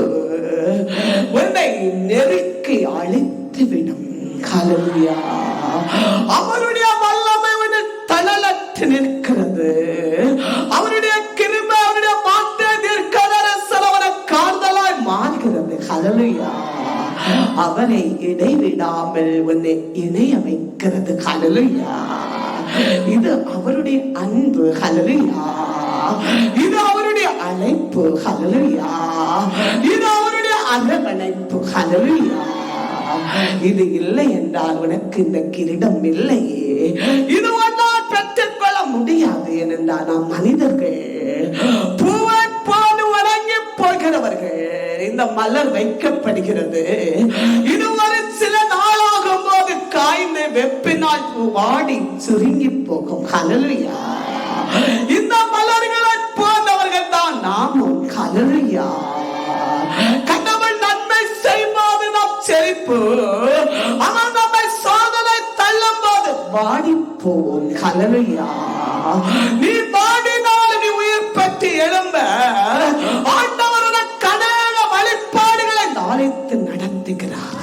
உன்னை நெருக்கி அழித்துவிடும். ஹல்லேலூயா. அவருடைய வல்லமை உன்னில் தளலற்று நிற்கிறது. அவருடைய கிருபை, அவருடைய வார்த்தை தீர்க்கதரிசனம் காதலாய் மாறுகிறது. ஹல்லேலூயா. அவரை இடைவிடாமல் உன்னை இணைய வைக்கிறது. ஹல்லேலூயா. இது அவருடைய அன்பு. ஹல்லேலூயா. இது அவருடைய அழைப்பு. ஹல்லேலூயா. இது அவருடைய அரவணைப்பு. ஹல்லேலூயா. இது இல்லை என்றால் உனக்கு இந்த கிரீடம் இல்லையே, இது ஒன்றால் பெற்றுக்கொள்ள முடியாது. ஏனென்றால் நாம் மனிதர்கள், பூவை போது வணங்கி போகிறவர்கள். இந்த மலர் வைக்கப்படுகிறது, இது ஒரு சில நாளாகும் போது காய்ந்து வெப்பினால் வாடி சுருங்கி போகும். ஹல்லேலூயா. இந்த மலர்களை போன்றவர்கள் தான் நாமும். ஹல்லேலூயா. கடவுள் நன்மை செய்யும்போது நாம் செழிப்பு, ஆனால் நம்மை சோதனை தள்ளும் போது வாடி போவோம். ஹல்லேலூயா. நீ வாடினால் நீ உயிர் பெற்று எழும்ப ஆண்டவருடைய கனக வழிபாடுகளை நாளைத்து நடத்துகிறார்.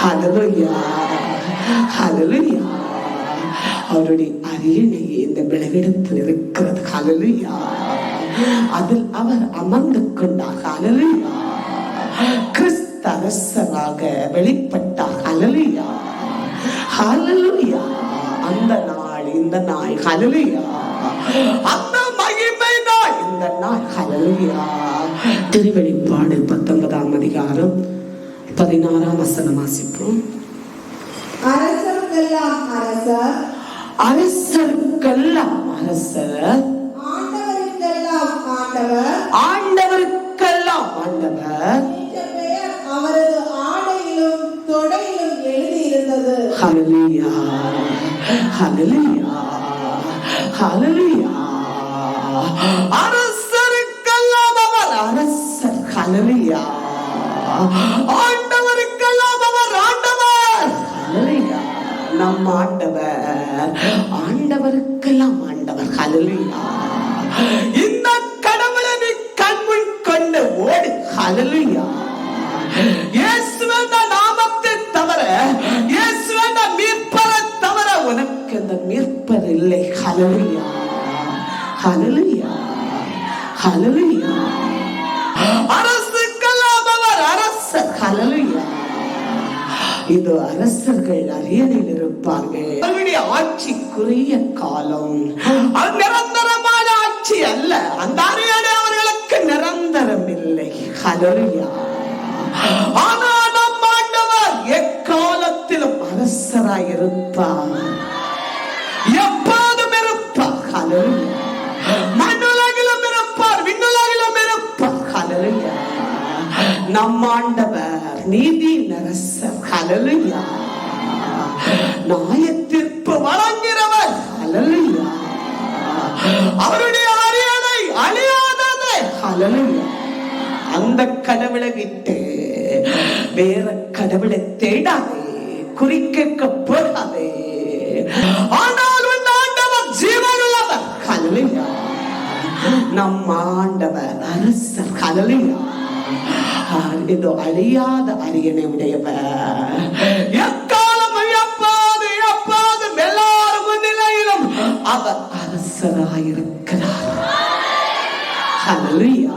ஹல்லேலூயா. ஹல்லேலூயா. அவருடைய அரியணை இந்த விளைவிடத்தில் இருக்கிறது. ஹல்லேலூயா. அதில் அவர் அமர்ந்து கொண்டார். ஹல்லேலூயா. கிறிஸ்து அரசராக வெளிப்பட்டார். ஹல்லேலூயா. ஹல்லேலூயா. அந்த நாள் இந்த நாள். ஹல்லேலூயா. அந்த மகிமை நாள் இந்த நாள். ஹல்லேலூயா. திருவெளிப்பாடு 19ஆம் அதிகாரம் 16ஆம் வசனம் வாசிப்போம். அரசருக்கெல்லாம் அரசர், அரசருக்கெல்லாம் அரசர், ஆண்டவருக்கெல்லாம் ஆண்டவர், ஆண்டவருக்கெல்லாம் ஆண்டவர் என்ற பெயர் அவரது ஆடையிலும் தொடையிலும் எழுதியிருந்தது. ஹல்லேலூயா. ஹல்லேலூயா. ஹல்லேலூயா. அரசருக்கெல்லாம் அவர் அரசர். ஹல்லேலூயா. ஆண்டவருக்கெல்லாம் அவர் ஆண்டவர். ஹல்லேலூயா. நம் ஆண்டவர், ஆண்டவருக்கெல்லாம் ஆண்டவர். ஹல்லேலூயா. இந்த கடவுளை நீ கண்முன் கொண்டு ஓடு. ஹல்லேலூயா. இயேசுவின் நாமத்தை தவிர, இயேசுவின் மீட்பரை தவிர உனக்கு அந்த மீட்பர் இல்லை. ஹல்லேலூயா. ஹல்லேலூயா. ஹல்லேலூயா. இது அரசர்கள் அரியணையில் இருப்பார்கள். அவருடைய ஆட்சிக்குரிய காலம் அது நிரந்தரமான ஆட்சி அல்ல. அந்த அரியணை அவர்களுக்கு நிரந்தரம் இல்லை. ஹல்லேலூயா. ஆனால் நம் ஆண்டவர் எக்காலத்திலும் அரசராய் இருப்பார், எப்போதும் இருப்பார். ஹல்லேலூயா. மண்ணுலகிலும் இருப்பார், விண்ணுலகிலும் இருப்பார். ஹல்லேலூயா. நம் ஆண்டவர் நீதி அரசர். ஹல்லேலூயா. நியாயத்தீர்ப்பு வழங்குகிறவர். ஹல்லேலூயா. அவருடைய அரியணை அழியாதது. ஹல்லேலூயா. அந்த கடவுளை விட்டு வேற கடவுளை தேடாதே, குறிக்க போகாதே. ஆனால் உன் ஆண்டவர் ஜீவனுள்ளவர். ஹல்லேலூயா. நம் ஆண்டவர் அரசர். ஹல்லேலூயா. இதோ அழியாத அரியணை உடையவர், எக்காலம் எப்போது எப்போதும் எல்லாரும் முன்னிலையிலும் அவர் அரசராயிருக்கிறார். ஹல்லேலூயா.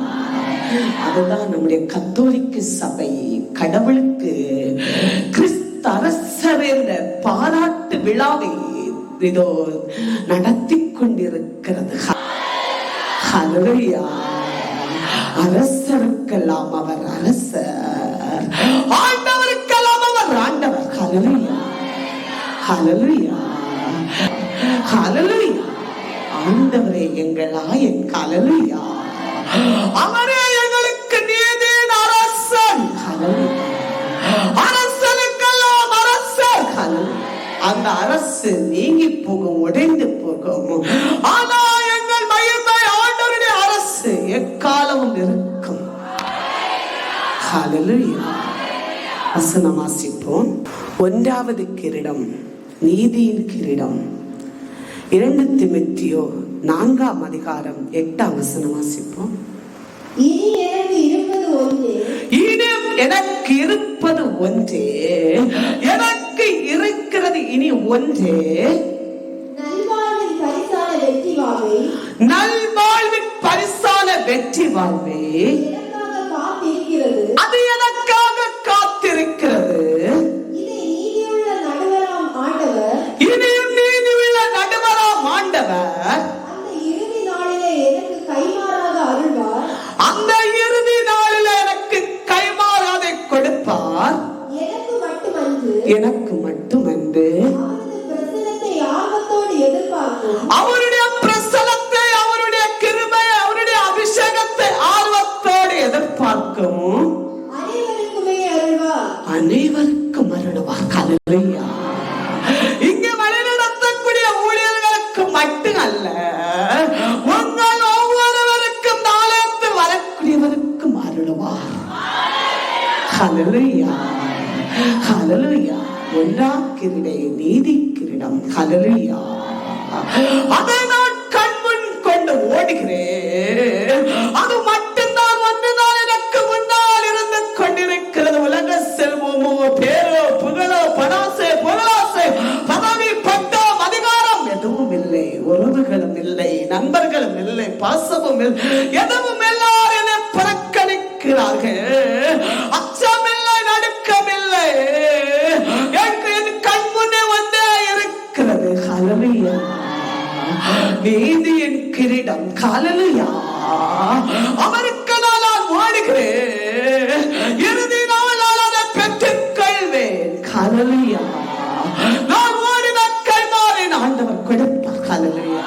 அதுதான் நம்முடைய கத்தோலிக்க சபை கடவுளுக்கு கிறிஸ்து அரசர் என்ற பாராட்டு விழாவை இதோ நடத்தி கொண்டிருக்கிறது. ஹல்லேலூயா. அரசருக்கெல்லாம் அவர் அரசர், ஆண்டவருக்கெல்லாம் அவர் ஆண்டவர். ஹல்லேலூயா. ஹல்லேலூயா. ஹல்லேலூயா. ஆண்டவரே எங்கள் ஆயன். ஹல்லேலூயா. அவரே எங்களுக்கு நீதியின் அரசன். ஹல்லேலூயா. அரசனுக்கெல்லாம் அரசர். ஹல்லேலூயா. அந்த அரசு நீங்கி போகும், உடைந்து போகும். ஆனா எங்கள் மகிமை ஆண்டவருடைய அரசு எக்காலமும் இருக்கும். ஹல்லேலூயா. வசனம் வாசிப்போம். 1வது கிரீடம் நீதியின் கிரீடம். 2 தீமோத்தேயு 4ஆம் அதிகாரம் 8ஆம் வசனம் வாசிப்போம். இனி எனக்கு இருப்பது ஒன்றே, எனக்கு இருக்கிறது இனி ஒன்றே, நல்வாழ்வின் பரிசான வெற்றி வாழ்வே அது எனக்காக காத்திருக்கிறது. இனியும் நீதியுள்ள நடுவராம் ஆண்டவர் அந்த இறுதி நாளில் எனக்கு கைமாறாதை கொடுப்பார். எனக்கு மட்டுமன்று அவருடைய பிரசனத்தை, அவருடைய கிருபை, அவருடைய அபிஷேகத்தை ஆர்வத்தோடு எதிர்பார்க்கும் அனைவருக்கும் அருள்வார். ஹல்லேலூயா. இங்கே வழிநடத்தக்கூடிய ஊழியர்களுக்கு மட்டும் அல்ல, உங்கள் ஒவ்வொருவருக்கும் நாளத்தில் வரக்கூடியவருக்கும் அருள்வார். ஹல்லேலூயா. ஹல்லேலூயா. 1ஆம் கிரீடை நீதி கிரீடம். ஹல்லேலூயா. அதை நான் கண்முன் கொண்டு ஓடுகிறேன். அது மட்டும்தான் ஒன்றுதான் எனக்கு முன்னால் இருந்து கொண்டிருக்கிறது. உலக செல்வமோ, பேரோ, புகழோ, பணாசை, பொருளாசை, பதவி, பட்டம், அதிகாரம் எதுவும் இல்லை. உறவுகளும் இல்லை, நண்பர்களும் இல்லை, பாசமும் இல்லை, எதுவும் எல்லாரும் என்னை புறக்கணிக்கிறார்கள். அச்சம் இல்லை, நடுக்கம் இல்லை. என் கண் முன்னே ஒன்றே இருக்கிறது. ஹல்லேலூயா. நீதியின் கிரீடம். ஹல்லேலூயா. அவருக்கு நான் ஓடுகிறேன். இறுதி நாள் அதை பெற்றுக் கொள்வேன். ஹல்லேலூயா. நான் ஓடின கைமாறின் ஆண்டவர் கொடுப்பார். ஹல்லேலூயா.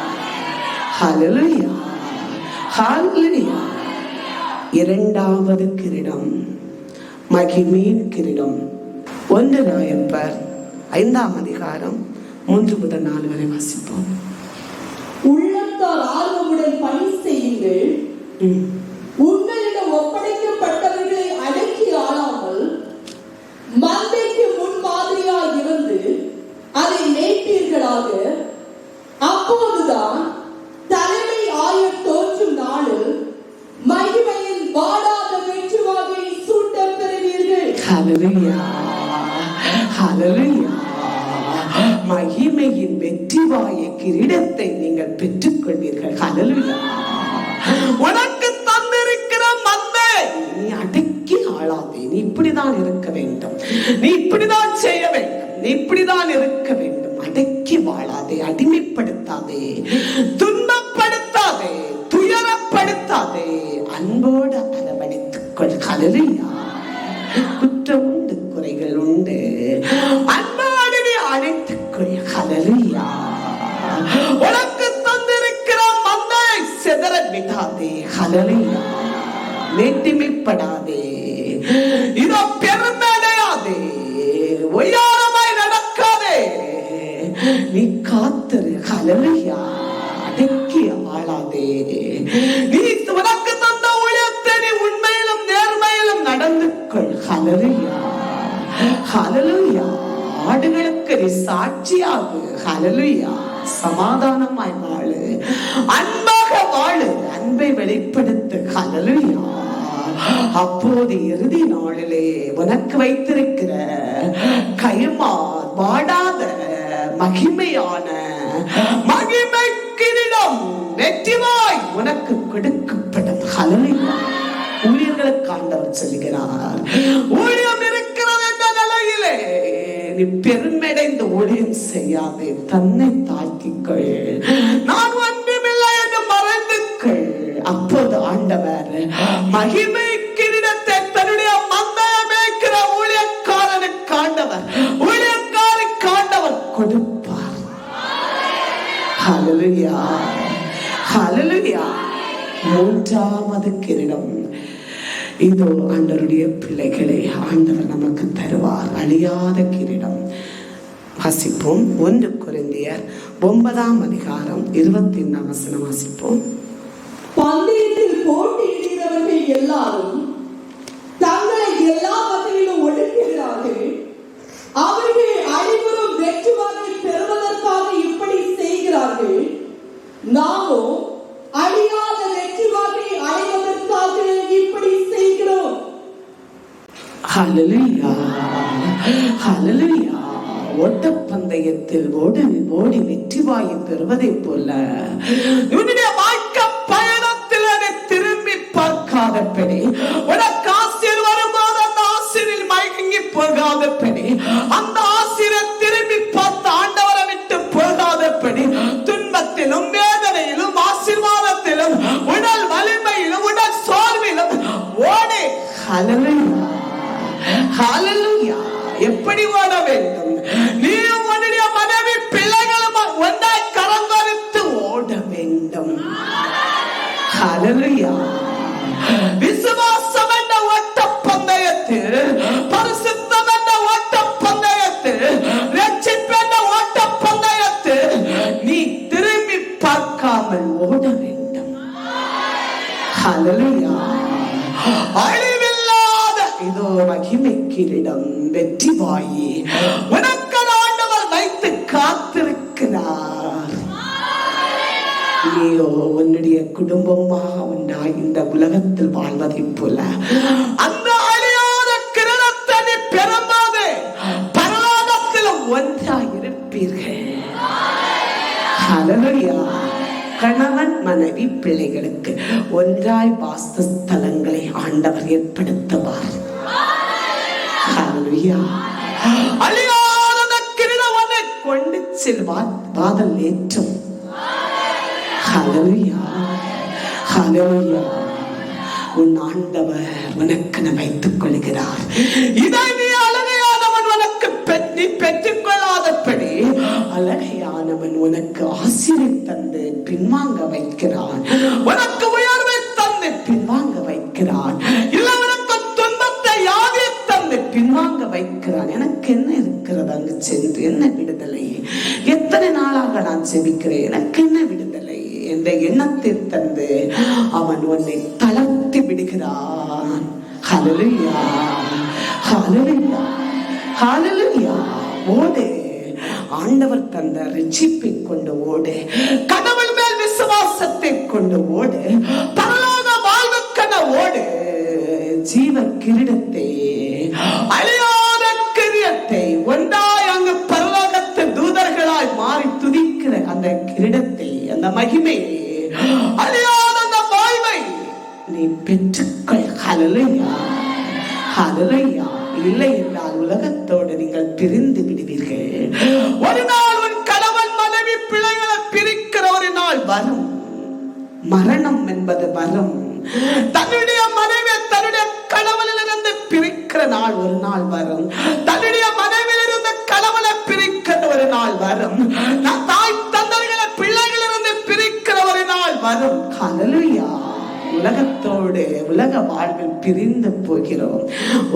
ஹல்லேலூயா. ஹல்லேலூயா. 2வது கிரீடம் மகிமையின் கிரீடம். 1 ராயப்பர் 5ஆம் அதிகாரம் 3 முதல் 4 வரை வாசிப்போம். உள்ளத்தால் ஆர்வமுடன் பணி செய்யுங்கள். உங்களிடம் ஒப்படைக்கப்பட்டவர்களை அடக்கி ஆளாமல் மந்தைக்கு முன்மாதிரியாக இருந்து அதை மேய்ப்பீர்களாக. அப்போதுதான் தலைமை ஆயர் தோற்றும் நாளில் மகிமையின் வாடாத வெற்றி வாகை சூட்டப் பெறுவீர்கள். ஹல்லேலூயா. ஹல்லேலூயா. மகிமையின் வெற்றி வாய கிரீடத்தை நீங்கள் பெற்றுக் கொள்வீர்கள். ஹல்லேலூயா. உனக்கு தந்திருக்கிற மந்தை நீ அடக்கி ஆளாதே. நீ இப்படிதான் இப்படித்தான் இருக்க வேண்டும், நீ இப்படிதான் செய்ய வேண்டும், நீ இப்படிதான் இருக்க வேண்டும். அடக்கி வாழாதே, அடிமைப்படுத்தாதே, துன்பப்படுத்தாதே, துயரப்படுத்தாதே, அன்போடு அரவணைத்துக் கொள். ஹல்லேலூயா. குற்றம் உண்டு, குறைகள் உண்டு, அன்போடு நீ அழைத்துக் கொள். ஹல்லேலூயா. உனக்கு தந்திருக்கிற மந்தை சிதற விடாதே. ஹல்லேலூயா. மேட்டிமைப்படாதே, இதோ பெருமையடையாதே, ஒய்யாரமாய் நடக்காதே, நீ காத்திரு. ஹல்லேலூயா. அடக்கி ஆளாதே. நீ உனக்கு தந்த ஊழியத்தை நீ உண்மையிலும் நேர்மையிலும் நடந்து கொள். ஹல்லேலூயா. ஹல்லேலூயா. ஆடுகளுக்கு நீ சாட்சியாகு. ஹல்லேலூயா. சமாதானமாய் வாழு, அன்பாக வாழு, அன்பை வெளிப்படுத்து. ஹல்லேலூயா. அப்போது இறுதி நாளிலே உனக்கு வைத்திருக்கிற கைமா வாடாத மகிமையான மகிமை கிரீடம் வெற்றிவாய் உனக்கு கொடுக்கப்படும். ஹல்லேலூயா. ஊழியர்களுக்கு ஆண்டவர் சொல்லுகிறார், ஊழியம் இருக்கிறது என்ற நிலையிலே நீ பெருமையடைந்து ஊழியம் செய்யாதே, தன்னை தாழ்த்திக்கொள். நான் ஒன்றுமில்லை என்று மறந்துக்கள். அப்போது ஆண்டவர் மகிமை கிரீடத்தை தன்னுடைய மந்தையை மேய்க்கிற ஊழியக்காரனுக்கு ஆண்டவர், ஊழியக்காரனுக்கு ஆண்டவர் கொடுப்பார். ஹல்லேலூயா. ஹல்லேலூயா. மூன்றாவது கிரீடம் இதோ ஆண்டவருடைய பிள்ளைகளை ஆண்டவர் நமக்கு தருவார், அழியாத கிரீடம். வாசிப்போம். 1 கொரிந்தியர் 9:25 வாசிப்போம். பந்தயத்தில் போட்டியிடுகிறவர்கள் எல்லாரும் தங்களை எல்லாவற்றிலும் ஒடுக்குகிறார்கள். அவர்கள் அனைவரும் வெற்றி வாகை பெறுவதற்காக இப்படி செய்கிறார்கள். நாமோ அழியாத வெற்றி வாகை அடைவதற்காக இப்படி செய்கிறோம். ஹல்லேலூயா. ஹல்லேலூயா. ஓட்டப்பந்தயத்தில் ஓடி வெற்றி வாயை பெறுவதை போல உன்னுடைய வாழ்க்கை பயணத்தில் அதை திரும்பி பார்க்காதபடி, உனக்கு ஆசிரியர் வரும்போது அந்த ஆசிரியர் மயங்கி போகாதபடி, அந்த ஆசிரியர் திரும்பி பார்த்து ஆண்டவரை விட்டு போகாதபடி, துன்பத்திலும் வேதனையிலும் ஆசீர்வாதத்திலும் உடல் வலிமையிலும் உடல் சோர்விலும் ஓடி. ஹல்லேலூயா. ஹல்லேலூயா. எப்படி ஓட வேண்டும்? நீயும் உன்னுடைய மனைவி பிள்ளைகளும் ஒன்றாய் கரங்கோர்த்து ஓட வேண்டும். ஹல்லேலூயா. விசுவாசம் என்ற ஓட்ட பந்தயத்தில், பரிசுத்தம் என்ற ஓட்ட பந்தயத்தில், ரட்சிப்பு என்ற ஓட்ட பந்தயத்தில் நீ திரும்பி பார்க்காமல் ஓட வேண்டும். ஹல்லேலூயா. அழிவில்லாத இதோ மகிமை கிரீடம் வெற்றி வாயி உனக்கு ஆண்டவர் வைத்து காத்திருக்கிறார். நீயோ உன்னுடைய குடும்பமாக ஒன்றாய் இந்த உலகத்தில் வாழ்வதை போல அந்த அழியாத கிரீடத்தை நீ பெறும்போது பரலோகத்தில் ஒன்றாய் இருப்பீர்கள். ஹல்லேலூயா. கணவன் மனைவி பிள்ளைகளுக்கு ஒன்றாய் வாசஸ்தலங்களை ஆண்டவர் ஏற்படுத்துவார். ஹல்லேலூயா. அழியாத கிரீடம் உன்னை கொண்டு செல்வார், வாதல் ஏற்றும். ஹல்லேலூயா. ஹல்லேலூயா. உன் ஆண்டவர் உனக்கு வைத்துக் கொள்கிறார். இதை நீ அழகையானவன் உனக்கு நீ பெற்றுக் கொள்ளாதபடி அழகையானவன் உனக்கு ஆசிரியை தந்து பின்வாங்க வைக்கிறான். உனக்கு உயர்வை தந்து பின்வாங்க வைக்கிறான். இல்லை உனக்கு துன்பத்தை யாவே தந்து பின்வாங்க வைக்கிறான். எனக்கு என்ன இருக்கிறது அங்கு சென்று? என்ன விடுதலை? எத்தனை நாளாக நான் செபிக்கிறேன், எனக்கு என்ன விடுதலை என்ற எண்ணத்தை தந்து அவன் உன்னை தளர்த்தி விடுகிறான். ஹல்லேலூயா. ஹல்லேலூயா. ஹல்லேலூயா. ஓடு. ஆண்டவர் தந்த ரட்சிப்பை கொண்டு ஓடு. கடவுள் மேல் விசுவாசத்தை கொண்டு ஓடு. பரலோக வாழ்வுக்கென ஓடு. ஜீவ கிரீடத்தை, அழியாத கிரீடத்தை, ஒன்றாய் அங்கு பரலோகத்து தூதர்களாய் மாறி துதிக்கிற அந்த கிரீடத்தை, அந்த மகிமையை, அழியாத அந்த வாழ்வை நீ பெற்றுக்கொள். ஹல்லேலூயா. ஹல்லேலூயா. வரும். தன்னுடைய மனைவி தன்னுடைய கணவனிலிருந்து பிரிக்கிற நாள் ஒரு நாள் வரும். தன்னுடைய மனைவியிலிருந்து கணவனை பிரிக்கிற ஒரு நாள் வரும். தாய் தந்தைகளை பிள்ளைகளிலிருந்து பிரிக்கிற ஒரு நாள் வரும். ஹல்லேலூயா. உலகத்தோடு உலக வாழ்வில் பிரிந்து போகிறோம்.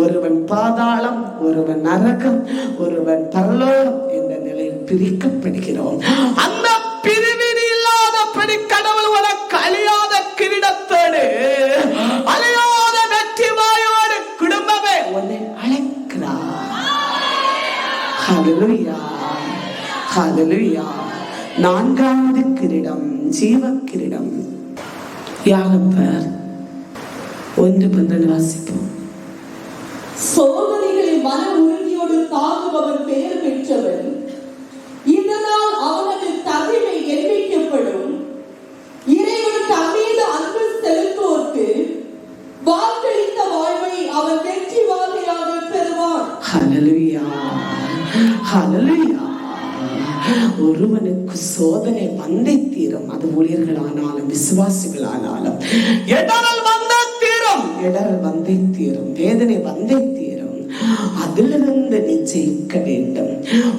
ஒருவன் பாதாளம், ஒருவன் நரகம், ஒருவன் பரலோகம் என்ற நிலையில் பிரிக்கப்படுகிறோம். அந்த பிரிவினை இல்லாதபடி கடவுள் உனக்கு அழியாத கிரீடத்தோடு அழியாத வெற்றி வாயோடு குடும்பமே உன்னை அழைக்கிறார். ஹல்லேலூயா, ஹல்லேலூயா. நான்காவது கிரீடம் ஜீவ கிரீடம். யாகப்பர் 1:12 வாசிப்போம். சோதனைகளில் மன உறுதியோடு தாங்குபவன் பெயர் பெற்றவன். இதனால் அவனது தகுமை எண்ணிக்கப்படும். இறைவன் தம்மீது அன்பு செலுத்துவோர்க்கு வாக்களித்த வாழ்வை அவன் வெற்றி வாழ்க்கையாக பெறுவான். ஹல்லேலூயா, ஹல்லேலூயா. ஒருவனுக்கு சோதனை வந்தே தீரும். அது ஊழியர்களானாலும் விசுவாசிகளானாலும் இடரல் வந்தே தீரும். இடரல் வந்தே தீரும். வேதனை வந்தே தீரும். அதிலிருந்து நீ ஜெயிக்க வேண்டும்.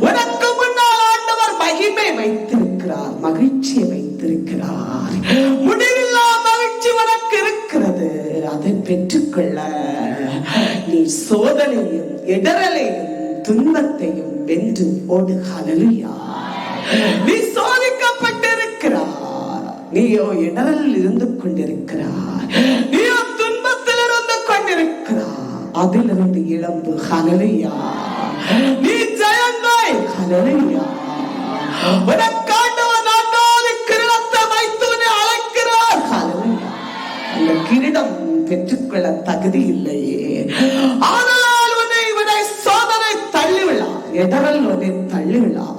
உனக்கு முன்னால் ஆண்டவர் மகிமை வைத்திருக்கிறார், மகிழ்ச்சியை வைத்திருக்கிறார். முடிவில்லா மகிழ்ச்சி உனக்கு இருக்கிறது. அதை பெற்றுக்கொள்ள நீ சோதனையும் இடரலையும் துன்பத்தையும் வென்று ஓடு. ஹல்லேலூயா. நீ சோதிக்கப்பட்டிருக்கிறார். நீயோ இடரில் இருந்து கொண்டிருக்கிறார். நீயோ துன்பத்தில் இருந்து கொண்டிருக்கிறார். அதிலிருந்து இழம்பு. ஹல்லேலூயா. நீ ஜெயங்காய். ஹல்லேலூயா. உனக்காண்டவன் நான்காவது கிரீடத்தை வைத்து உன்னை அழைக்கிறார். ஹல்லேலூயா. அந்த கிரீடம் பெற்றுக்கொள்ள தகுதி இல்லையே. ஆனால் உன்னை சோதனை தள்ளிவிழார். இடரல் உன்னை தள்ளிவிழார்.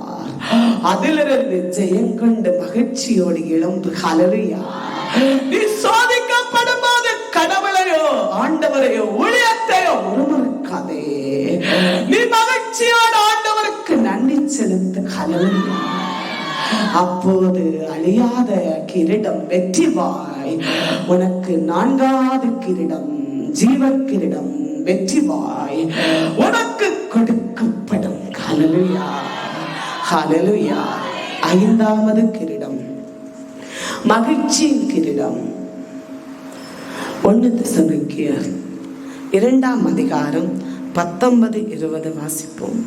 அதிலிருந்து ஜெயம் கொண்டு மகிழ்ச்சியோடு எழும்பு. ஹல்லேலூயா. நீ சோதிக்கப்படும் போது கடவுளையோ ஆண்டவரையோ ஊழியத்தையோ முறுமுறுக்காதே. நீ மகிழ்ச்சியோடு ஆண்டவருக்கு நன்றி செலுத்து. ஹல்லேலூயா. அப்போது அழியாத கிரீடம் வெற்றி வாய் உனக்கு நான்காவது கிரீடம் ஜீவ கிரீடம் வெற்றி வாய் உனக்கு கொடுக்கப்படும். ஹல்லேலூயா, ஹல்லேலூயா. ஐந்தாவது கிரீடம் மகிழ்ச்சியின் கிரீடம். 1 தெசலோனிக்கேயர் 2:19-20 வாசிப்போம்.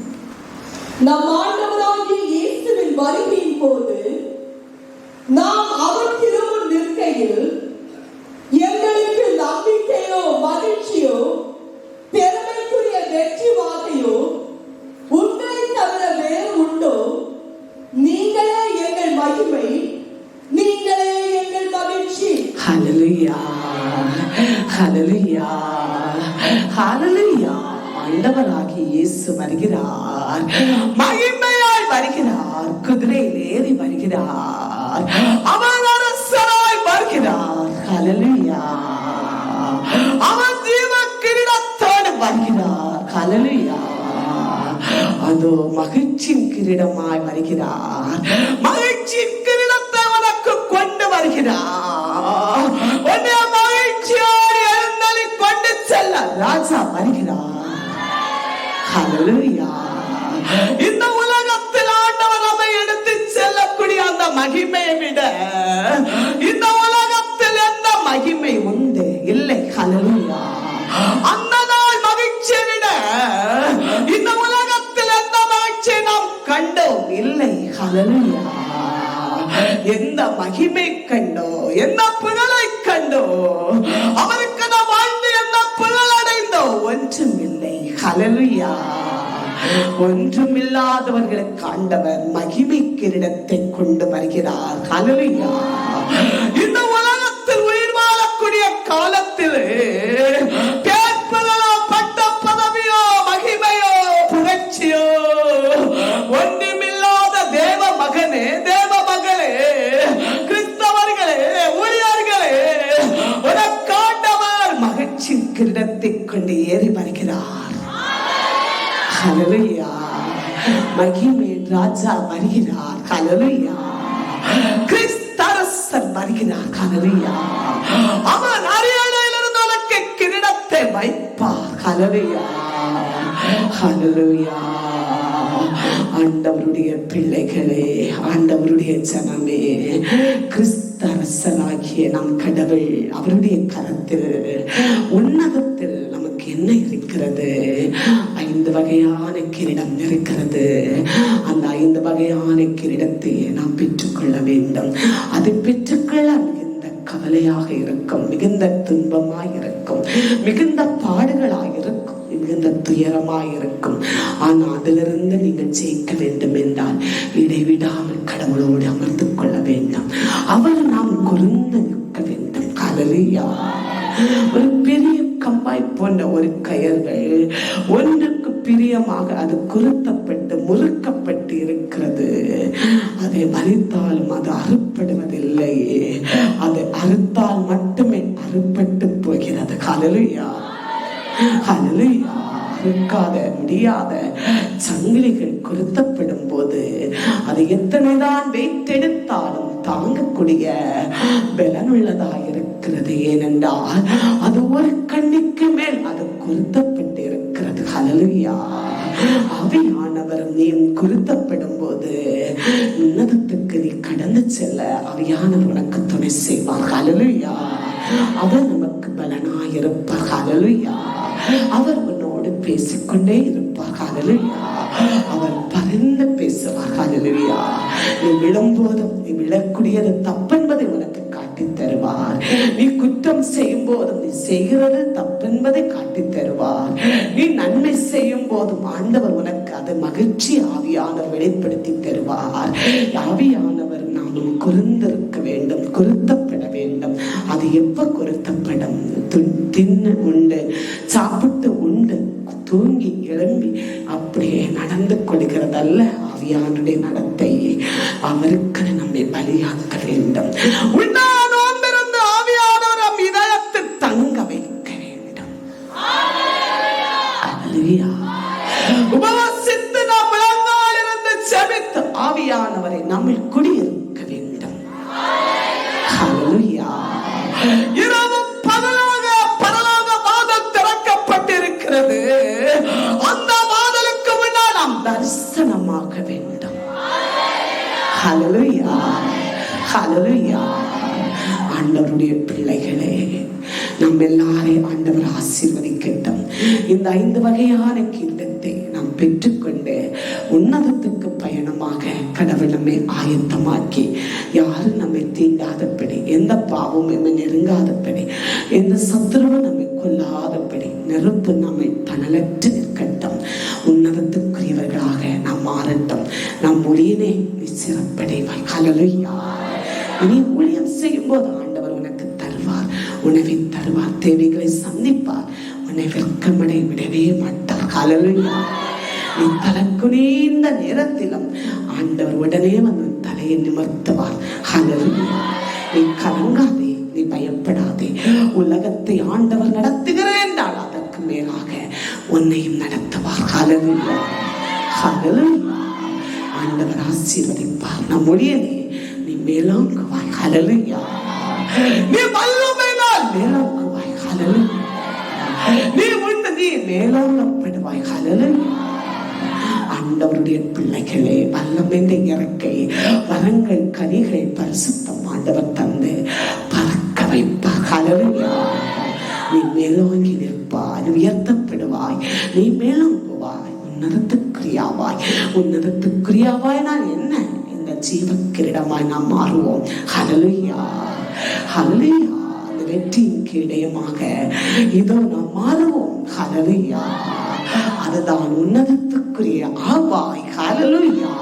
நம் ஆண்டவராகிய இயேசுவின் வருகையின் போது நாம் அவர் திருமுன் நிற்கையில் எங்களுக்கு நம்பிக்கையோ மகிழ்ச்சியோ பெருமைக்குரிய வெற்றி வாகையோ உங்களை தவிர வேறு உண்டோ? நீங்களே எங்கள் மகிமை, நீங்களே எங்கள் மகிழ்ச்சி. ஹல்லேலூயா, ஹல்லேலூயா, ஹல்லேலூயா. ஆண்டவராகிய இயேசு வருகிறார். மகிமையாய் வருகிறார். குதிரையில் ஏறி வருகிறார். அவர் அரசராய் வருகிறார். ஹல்லேலூயா. அவர் ஜீவ கிரீடத்தோடு வருகிறார். ஹல்லேலூயா. அதோ மகிழ்ச்சியின் கிரீடமாய் வருகிறார். மகிழ்ச்சியின் கிரீடத்தை உனக்கு கொண்டு வருகிறார். உன்னை மகிழ்ச்சியோடு எழுந்தள்ளி கொண்டு செல்ல ராஜா வருகிறார். ஹல்லேலூயா. இந்த உலகத்தில் ஆண்டவர் நம்மை எடுத்து செல்லக்கூடிய அந்த மகிமையை விட இந்த உலகத்தில் எந்த மகிமை உண்டு? இல்லை. ஹல்லேலூயா. அந்த நாள் மகிழ்ச்சியை விட இந்த உலகத்தில் எந்த மகிழ்ச்சியை நாம் கண்டோம்? இல்லை. ஹல்லேலூயா. எந்த மகிமை கண்டோ, எந்த புகழை கண்டோ, அவருக்கு நாம் வாழ்ந்து எந்த புகழ் அடைந்தோ? ஒன்றும் இல்லை. ஹல்லேலூயா. ஒன்றுமில்லாதவர்களுக்கு ஆண்டவர் மகிமை கிரீடத்தை கொண்டு வருகிறார். ஹல்லேலூயா. இந்த உலகத்தில் உயிர் வாழக்கூடிய காலத்தில் பேர்புகழோ பட்ட பதவியோ மகிமையோ புகழ்ச்சியோ ஒன்றுமில்லாத தேவ மகனே, தேவ மகளே, கிறிஸ்தவர்களே, ஊழியர்களே, உனக்காண்டவர் மகிழ்ச்சி கிரீடத்தை கொண்டு ஏறி வருகிறார். ஹல்லேலூயா. மகிமை ராஜா வருகிறார். ஹல்லேலூயா. கிறிஸ்தரசர் வருகிறார். ஹல்லேலூயா. அவன் அரியணையிலிருந்து உனக்கு கிரீடத்தை வைப்பார். ஹல்லேலூயா. ஹல்லேலூயா. ஆண்டவருடைய பிள்ளைகளே, ஆண்டவருடைய ஜனமே, கிறிஸ்தரசராகிய நம் கடவுள் அவருடைய கரத்தில் உன்னதத்தில் நமக்கு என்ன இருக்கிறது? 5 வகையான கிரீடம் இருக்கிறது. அந்த 5 வகையான கிரீடத்தை நாம் பெற்றுக்கொள்ள வேண்டும். அதை பெற்றுக்கொள்ள மிகுந்த கவலையாக இருக்கும், மிகுந்த துன்பமாய் இருக்கும், மிகுந்த பாடுகளாக இருக்கும், மிகுந்த துயரமாய் இருக்கும். ஆனால் அதிலிருந்து நீங்கள் ஜெயிக்க வேண்டும் என்றால் இடைவிடாமல் கடவுளோடு அமர்ந்து கொள்ள வேண்டும். அவர் நாம் குறுந்து நிற்க வேண்டும். ஹல்லேலூயா. ஒரு பெரிய கம்பாய் போன்ற ஒரு கயர்கள் ஒன்றுக்கு பிரியமாக அது குறுத்தப்பட்டு முறுக்கப்பட்டு இருக்கிறது. அதை மறித்தாலும் அது அறுப்படுவதில்லை. அதை அறுத்தால் மட்டுமே அறுப்பட்டு போகிறது. ஹல்லேலூயா. ஹல்லேலூயா. அறுக்காத முடியாத சங்கிலிகள் குறுத்தப்படும் போது அது எத்தனைதான் வைத்தெடுத்தாலும் தாங்கக்கூடிய பலனுள்ளதாக இருக்கிறது. ஏனென்றால் அது ஒரு கண்ணிக்கு மேல் அது குறுத்தப்பட்டு இருக்கிறது. ஹல்லேலூயா. ஆவியானவர் நீ குறுத்தப்படும் போது உன்னதத்துக்கு நீ கடந்து செல்ல ஆவியானவர் உனக்கு துணை செய்வார். ஹல்லேலூயா. அவர் நமக்கு பலனாயிருப்பார். ஹல்லேலூயா. அவர் உன்னோடு பேசிக்கொண்டே இருப்பார். ஹல்லேலூயா. அவர் பரிந்து பேசுவார். ஹல்லேலூயா. நீ விழும்போதும் நீ விழக்கூடியது தப்பென்பதை உனக்கு காட்டி தருவார். நீ குற்றம் செய்யும் போதும் நீ செய்கிறது தப்பென்பதை காட்டி தருவார். நீ நன்மை செய்யும் போதும் ஆண்டவர் உனக்கு அது மகிழ்ச்சி ஆவியானவர் வெளிப்படுத்தி தருவார். ஆவியானவர் நாமும் குறுந்திருக்க வேண்டும், குறுத்தப்பட வேண்டும். அது எப்ப குறுத்தப்படும்? தின்னு உண்டு, சாப்பிட்டு உண்டு, தூங்கி எழும்பி அப்படியே நடந்து கொள்கிறதல்ல ஆவியானுடைய நடத்தை. அவருக்கு நம்மை பலியாக்க வேண்டும். உண்டானோம்பிருந்து ஆவியானவர் நம் இதயத்தில் தங்க வைக்க வேண்டும். ஹல்லேலூயா. உபவாசித்து நாம் முழங்கால் இருந்து ஜெபித்து ஆவியானவரை நம்மில் குடியிருக்க வேண்டும். ஹல்லேலூயா. இரவும் பகலாக பரலோக வாசல் திறக்கப்பட்டிருக்கிறது. அந்த வாசலுக்கு முன்னால் நாம் தரிசனமாக வேண்டும். ஹல்லேலூயா. ஹல்லேலூயா. ஆண்டவருடைய பிள்ளைகளே, நம்ம எல்லாரையும் ஆண்டவர் ஆசீர்வதிக்கட்டும். இந்த 5 வகையான கிரீடத்தை நாம் பெற்றுக்கொண்டு உன்னதத்துக்கு பயணமாக கடவுள் நம்மை ஆயத்தமாக்கி யாரும் நம்மை தீண்டாதபடி, எந்த பாவமும் நம்மை நெருங்காதபடி, எந்த சத்துருவும் நம்மை கொல்லாதபடி, நெருப்பு நம்மை தணலற்று நிற்கட்டும். உன்னதத்துக்குரியவர்களாக நாம் மாறட்டும். நம் மொழியினை நீ சிறப்படைவாய். ஹல்லேலூயா. நீ ஊழியம் செய்யும் போது ஆண்டவர் உனக்கு தருவார், உணவை தருவார், தேவைகளை சந்திப்பார். உன்னை வெட்கமடை விடவே மாட்டார். ஹல்லேலூயா. நீ தலக்குனிந்த நேரத்திலும் ஆண்டவர் உடனே வந்து தலையை நிமிர்த்துவார். ஹல்லேலூயா. நீ கலங்காதே, நீ பயப்படாதே. உலகத்தை ஆண்டவர் நடத்துகிறேன் என்றால் அதற்கு மேலாக உன்னையும் நடத்துவார். ஹல்லேலூயா. ஹல்லேலூயா. ஆண்டவர் ஆசீர்வதிப்பார். நம்முடைய நீ மேலோங்குவாய். ஹல்லேலூயா. நீ வல்லமையினால் மேலோங்குவாய். ஹல்லேலூயா. நீ உண்டு நீ மேலோங்கப்படுவாய். ஹல்லேலூயா. ஆண்டவருடைய பிள்ளைகளே, வல்லமைந்த இறக்கை வரங்கள் கனிகள் பரிசுத்தம் ஆண்டவர் தந்து பறக்க வைப்பார். ஹல்லேலூயா. நீ மேலோங்கி நிற்பாய், உயர்த்தப்படுவாய், நீ மேலோங்குவாய், உன்னதத்துக்குரியாவாய். உன்னதத்துக்குரியாவாய் நான் என்ன? இந்த ஜீவக்கிரீடமாய் நாம் மாறுவோம். ஹல்லேலூயா. ஹல்லேலூயா. அந்த வெற்றியின் கிரீடமாக இதோ நாம் மாறுவோம். ஹல்லேலூயா. அதுதான் உன்னதத்துக்குரிய ஆவாய். ஹல்லேலூயா.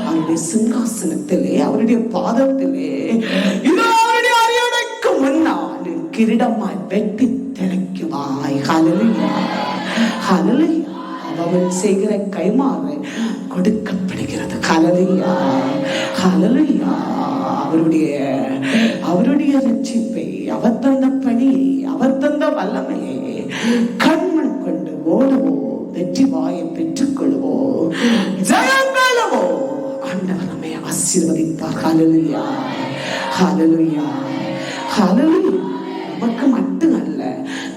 அவருடைய சிங்காசனத்திலே, அவருடைய பாதத்திலே, இதோ அவருடைய அரியணைக்கு முன்னால் கிரீடமாய் வெட்டி திளைக்குவாய். ஹல்லேலூயா. ஹல்லேலூயா. அவன் செய்கிற கைமாறு கொடுக்கப்படுகிறது. ஹல்லேலூயா. ஹல்லேலூயா. அவருடைய ரட்சிப்பை, அவர் தந்த பணியை, அவர் தந்த வல்லமையை கண்மண் கொண்டு ஓடுவோ, வெற்றி வாயை பெற்றுக் கொள்வோ, ஜெயங்களவோ ஆண்டவர் நம்மை ஆசீர்வதிப்பார். ஹல்லேலூயா. ஹல்லேலூயா, ஹல்லேலூயா. நமக்கு மட்டும் அல்ல,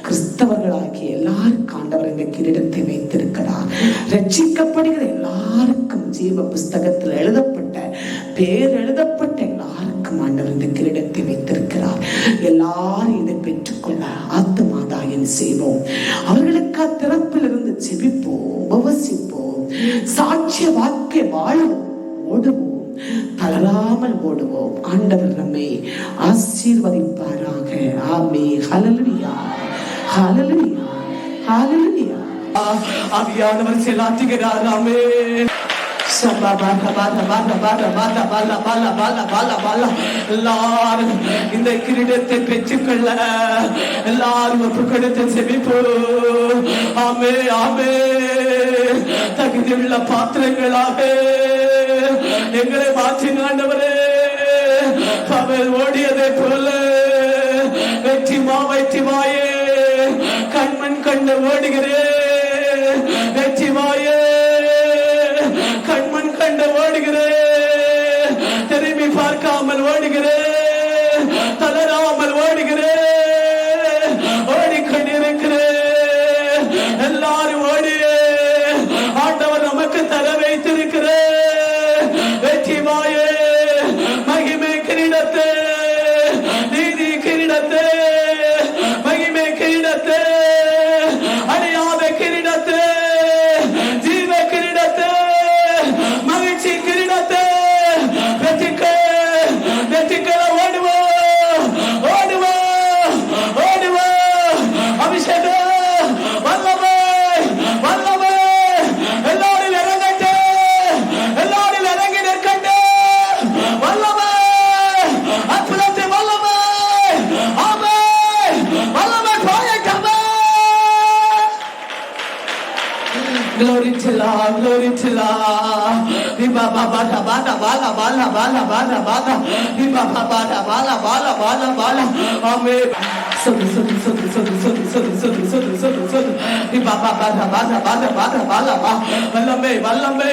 கிறிஸ்தவர்களாகிய எல்லாருக்கும் ஆண்டவர் இந்த கிரீடத்தை வைத்திருக்கிறார். ரட்சிக்கப்படுகிற எல்லாருக்கும் ஜீவ புஸ்தகத்தில் எழுதப்பட்ட பேர் எழுதப்பட்ட எல்லாருக்கும் ஆண்டவர் இந்த கிரீடத்தை வைத்திருக்கிறார். எல்லாரும் இதை பெற்றுக்கொள்ள ஆத்துமாதாயம் செய்வோம். அவர்களுக்கு திறப்பிலிருந்து செபிப்போம், உபவசிப்போம், சாட்சிய வாழ்க்கை வாழுவோம், ஓடுவோம், தளராமல் ஓடுவோம். ஆண்டவர் நம்மை ஆசீர்வதிப்பாராக. ஆமென். ஹல்லேலூயா, ஹல்லேலூயா, ஹல்லேலூயா. ஆவியானவர் செலாத்துகிறார். ஆமென். எல்லாரும் இந்த கிரீடத்தை பெற்றுக்கொள்ள எல்லாரும் ஒப்புக்கொடுத்து செபிப்போம். ஆமே, ஆமே. தகுதியுள்ள பாத்திரங்களாக எங்களை மாற்றின ஆண்டவரே, பகல் ஓடியதை போல வெற்றிமாயே கண்மண் கண்டு ஓடுகிறேன். வெற்றிமாயே கண்மண் கண்டு ஓடுகிறேன். திரும்பி பார்க்காமல் ஓடுகிறேன், தளராமல் ஓடுகிறேன், ஓடிக்கொண்டிருக்கிறேன். எல்லாரும் ஓடிய ஆண்டவர் நமக்கு தர வைத்திருக்கிறேன். வெற்றிமாயே மகிமை கிரீடத்தை, நீதி கிரீடத்தை, மகிமை கிரீடத்தை, அழியாத கிரீடத்தை, ஜீவ கிரீடத்தை, மகிழ்ச்சி கிரீடத்தை வெற்றிக்க ஓடுவோம், ஓடுவோம், ஓடுவோம். அபிஷேகம் வல்லமை, வல்லமை எல்லாரும் இறங்கட்டு, எல்லாரும் இறங்கி நிற்கட்டு. வல்லமை, அற்புதத்தை வல்லமை, ஆமென். வல்லமை பாயட்டமே. Glory to Allah, glory to Allah. Viva baba bala bala bala bala bala bala. Viva baba bala bala bala bala. Amen. Sodu. Viva baba bala bala bala bala bala. வல்லமே, வல்லமே,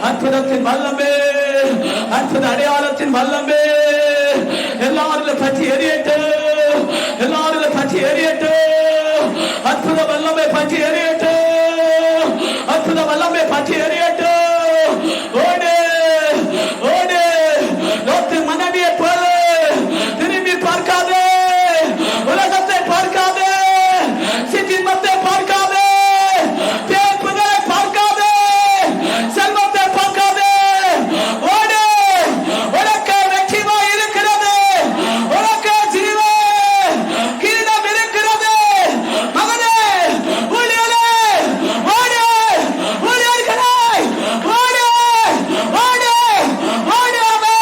அற்புதத்தின் வல்லமே, அற்புத அடையாளத்தின் வல்லமே எல்லாரிலும் பற்றி எரியட்டும், எல்லாரிலும் பற்றி எரியட்டும். அற்புத வல்லமை பற்றி எரியட்டும், அற்புத வல்லமை பற்றி எரியட்டும். ஓடு, ஓடு. லோத்து மனைவியை போல திரும்பி பார்க்காதே, உலகத்தை பார்க்காதே, சிற்றின்பத்தை பார்க்காதே, பேர்ப்புகளை பார்க்காதே, செல்வத்தை பார்க்காதே. ஓடு, உனக்கு வெற்றிமாய் இருக்கிறது, உனக்கு ஜீவ கிரீடம் இருக்கிறது. மகனே, ஊழியனே, ஓடு, ஊழியர்களே, ஓடு, ஓடு, ஓடு.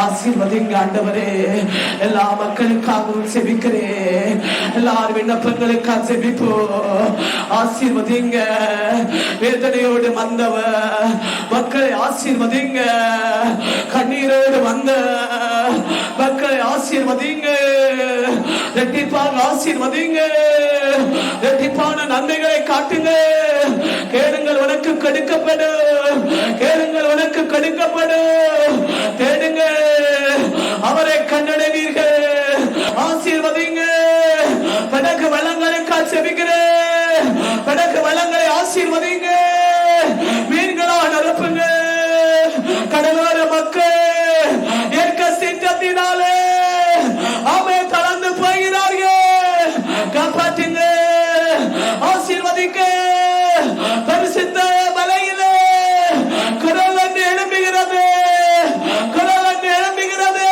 ஆசீர்வதிங்க ஆண்டவரே. எல்லா மக்களுக்காகவும் செபிக்கிறேன், எல்லார் விண்ணப்பங்களுக்காக செபிப்போம். ஆசீர்வதிங்க. வேதனையோடு வந்தவ மக்களை ஆசீர்வதிங்க, கண்ணீரோடு வந்த மக்களை ஆசீர்வதிங்க, ரெட்டிப்பாக ஆசீர்வதிங்க, ரெட்டிப்பான நன்மைகளை காட்டுங்க. கேளுங்கள் உனக்கு கொடுக்கப்படும், கேளுங்கள் உனக்கு கொடுக்கப்படும். தேடுங்க, அவரை கண்டடைவீர்கள். ஆசீர்வதிங்க. படகு வளங்களுக்காக செபிக்கிறேன், படகு வளங்களை ஆசீர்வதிங்க. மீன்களால் நிரப்புங்க. கடலோர மக்கள் ஏற்க சித்தத்தினாலே அவன் தளர்ந்து போகிறார்கள். காப்பாற்றுங்க, ஆசீர்வதிக்க. பரிசுத்த மலையிலே குரல் என்று எழும்புகிறது, குரல் என்று எழும்புகிறது.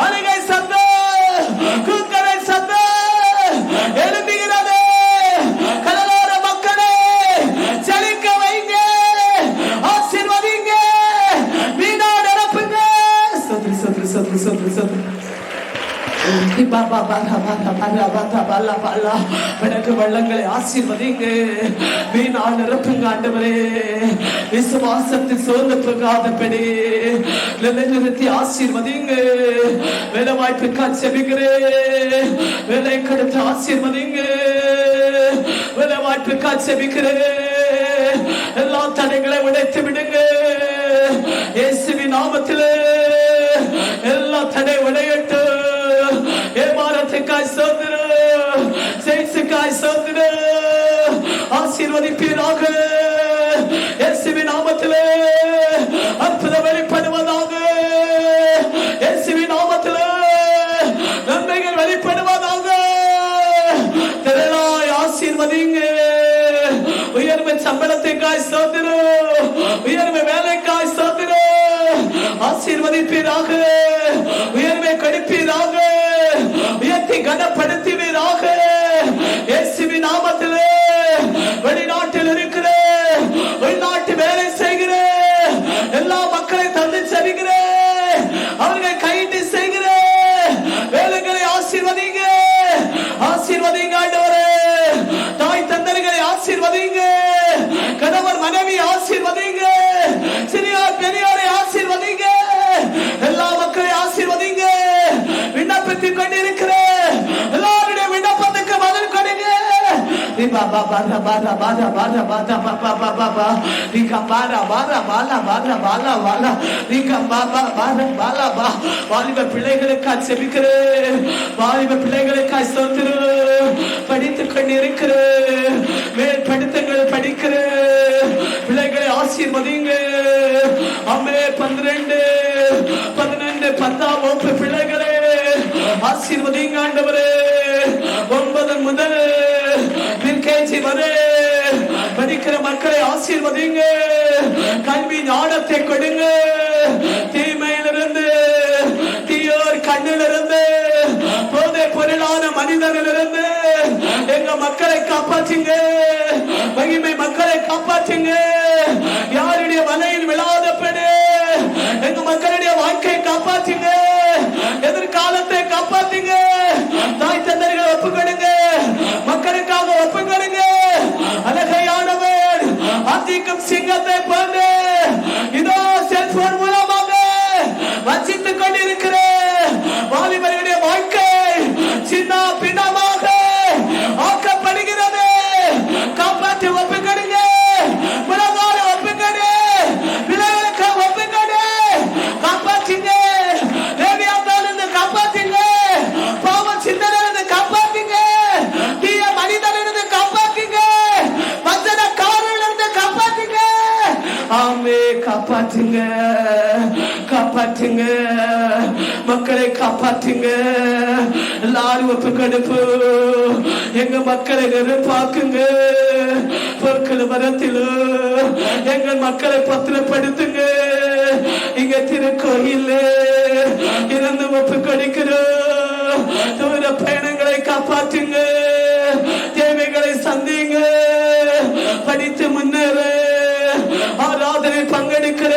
அழுகை சத்தம், கூக்கடை சத்தம் எழும்புகிறது. கடலோர மக்களை செழிக்க வைங்க, ஆசீர்வதிங்க, வீணாக நிரப்புங்க. படகு வள்ளங்களை ஆசீர்வதிங்க, வீணால் நிரப்புங்க ஆண்டவரே. விசுவாசத்தில் சோர்ந்து போகாதபடி நிலைநிறுத்தி ஆசீர்வதிங்க. வேலை வாய்ப்புக்காக செபிக்கிறேன், வேலை கொடுத்து ஆசீர்வதிங்க. வேலை வாய்ப்புக்காக செபிக்கிறேன், எல்லா தடைகளை உடைத்து விடுங்க இயேசுவின் நாமத்திலே. எல்லா தடை உடையட்டு. ஏமாறத்துக்காய் சோதரம், ஜெயிச்சுக்காய் சோதரம். ஆசீர்வதிப்பீராக இயேசுவின் நாமத்திலே. அற்புதம் வெளிப்படுவதாக இயேசுவின் நாமத்திலே. நன்மைகள் வெளிப்படுவதாக. திரளாய் ஆசீர்வதிங்க. உயர்வு சம்பளத்துக்காய் சோதரம், உயர்வு வேலைக்காய் சோதரம். ஆசீர்வதிப்பீராக, உயர்வை கொடுப்பீராக, உயர்த்தி கனப்படுத்துவீராக இயேசுவின் நாமத்திலே. வெளிநாட்டில் இருக்கிற, வெளிநாட்டு வேலை செய்கிற எல்லா மக்களை தந்து செல்கிற, அவர்கள் கையிட்டு செய்கிற வேலைகளை ஆசீர்வதிங்க. ஆசீர்வதிங்க ஆண்டவரே. தாய் தந்தர்களை ஆசீர்வதிங்க. கணவர் மனைவி ஆசீர்வதிங்க. சிறியார் பெரியாரை ஆசீர்வதிங்க. எல்லா மக்களை ஆசீர்வதிங்க. விண்ணப்பித்துக் கொண்டிருக்கிற எல்லாருடைய விண்ணப்பத்துக்கு பதில் கொடுங்க. வாலிப பிள்ளைகளுக்காய் செபிக்கிறேன். வாலிப பிள்ளைகளுக்காய் சோதரம். படித்துக் கொண்டிருக்கிற மேல் படித்தங்கள் படிக்கிற பிள்ளைகளை ஆசீர்வதிங்க. அம்மே 12, 11, 10ஆம் வகுப்பு பிள்ளைகளே ஆசீர்வதிங்க ஆண்டவரே. 9 முதல் கேஜி வரை படிக்கிற மக்களை ஆசீர்வதிங்க. கல்வி ஞானத்தை கொடுங்க. தீமையிலிருந்து, தீயோர் கண்ணிலிருந்து, போதை பொருளான மனிதனிலிருந்து எங்க மக்களை காப்பாற்றுங்க. மகிமை மக்களை காப்பாற்றுங்க. யாருடைய வலையில் விழாதபடி எங்க மக்களுடைய வாழ்க்கையை காப்பாற்றுங்க. எதிர்காலத்தை காப்பாற்றுங்க. தாய் தந்தர்களை ஒப்புக்கொடுங்க. மக்களுக்காக ஒப்புக்கொடுங்க. அழகையானவர் அதிகம் சிங்கத்தை போன்று இதோ செல்போன் மூலமாக வஞ்சித்துக் கொண்டிருக்கிற வாலிபர்களுடைய வாழ்க்கை சின்ன பின்னமாக ஆக்கப்படுகிறது. காப்பாற்றி ஒப்புக்கொடுங்க. உலகார ஒப்புக்கொடு. பிள்ளைகளுக்கு ஒப்புக்கொடு. காப்பாற்றுங்க. தேவையானதிலிருந்து காப்பாற்றுங்க. பாவ சிந்தனையிலிருந்து காப்பாற்றுங்க. தீய மனிதனிலிருந்து காப்பாற்றுங்க. வஞ்சனக்காரனிலிருந்து காப்பாற்றுங்க. ஆமே காப்பாற்றுங்க. காப்பாற்றுங்க. மக்களை காப்பாற்றுங்க. எல்லாரும் ஒப்புக்கொடுப்பு. எங்க மக்களை நெருப்பாக்குங்க. பொருட்கள் மரத்திலும் எங்கள் மக்களை பத்திரப்படுத்துங்க. இங்க திருக்கோயில் இருந்து ஒப்புக்கொடுக்கிறோம். தூர பயணங்களை காப்பாற்றுங்க. தேவைகளை சந்திங்க. படித்து முன்னேற ஆராதனை பங்கெடுக்கிற,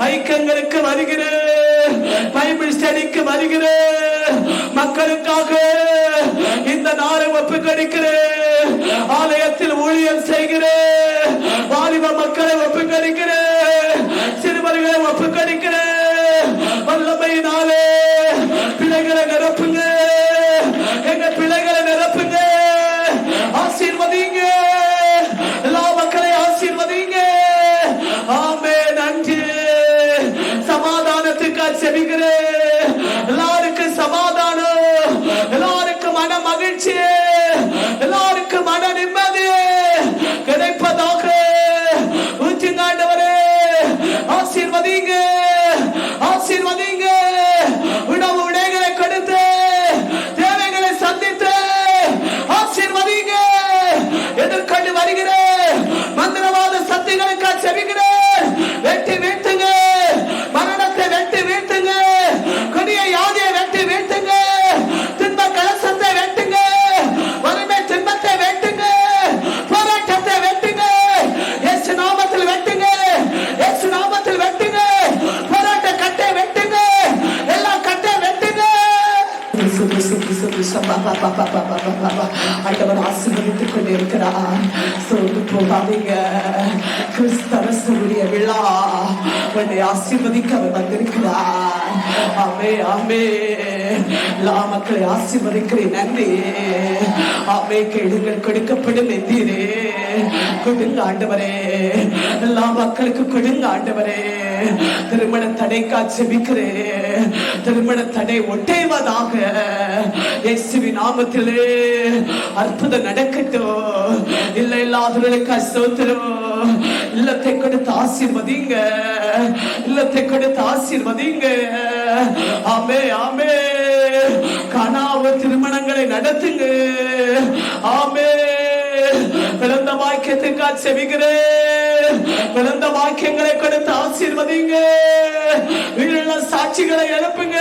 ஐக்கியங்களுக்கு வருகிற, பைபிள் ஸ்டடிக்கு வருகிற மக்களுக்காக இந்த நாளை ஒப்புக்கொடுக்கிற, ஆலயத்தில் ஊழியம் செய்கிற வாலிப மக்களை ஒப்புக்கொடுக்கிற, சிறுவர்களை ஒப்புக்கொடுக்கிற வல்லமையினாலே பிள்ளைகளை நிரப்புங்க. எங்க பிள்ளைகளை நிரப்புங்க. ஆசீர்வதிங்க. எல்லா மக்களை ஆசீர்வதிங்க. ஆமே. நன்றி. சமாதானத்துக்காக செபிக்கிறேன். எல்லாருக்கும் சமாதானம், எல்லாருக்கும் மன மகிழ்ச்சி, எல்லாருக்கும் மன நிம்மதி கிடைப்பதாக ஊற்றுங்க ஆண்டவரே. ஆசீர்வதிங்க. ஆசீர்வதிங்க. உணவு உடைகளை கொடுத்து தேவைகளை சந்தித்து ஆசீர்வதிங்க. எதிர்கொண்டு வருகிற மந்திரவாத சக்திகளுக்காக செபிக்கிறேன். வெட்டி வீழ்த்துங்க. மரணத்தை வெட்டி வீழ்த்துங்க. கொடிய யாதியை வெட்டி வீழ்த்துங்க. துன்ப கலசத்தை வெட்டுங்க. வறுமை துன்பத்தை வெட்டுங்க. போராட்டத்தை வெட்டுங்க. இயேசு நாமத்தில் வெட்டுங்க. இயேசு நாமத்தில் வெட்டுங்க. போராட்ட கட்டை வெட்டுங்க. எல்லா கட்டை வெட்டுங்க. ஆண்டவர் ஆசீர்வதித்துக் கொண்டிருக்கிறார். சோர்ந்து போகாதீங்க. கிறிஸ்தவ விழா உன்னை ஆசீர்வதிக்க அவர் வந்திருக்கிறார். ஆமே ஆமே. எல்லா மக்களை ஆசீர்வதிக்கிறேன். நன்றி. ஆமே. கேளுங்கள் கொடுக்கப்படும் என்றீரே. கொடுங்க ஆண்டவரே. எல்லா மக்களுக்கு கொடுங்க ஆண்டவரே. திருமண தடைக்கா செபிக்கிறேன். திருமண தடை ஒட்டைவதாக இயேசுவின் நாமத்திலே அற்புதம் நடக்கட்டும். இல்லை இல்லாதவர்களுக்கு ஸ்தோத்திரம். இல்லத்தை கொடுத்து ஆசீர்வதிங்க. இல்லத்தை கொடுத்து ஆசீர்வதிங்க. ஆமே ஆமே. கனாவ திருமணங்களை நடத்துங்க. ஆமே. பிறந்த வாக்கியத்துக்கா செபிக்கிறேன். பிறந்த வாக்கியங்களை கொடுத்து ஆசீர்வதிங்க. வீடுள்ள சாட்சிகளை எழுப்புங்க.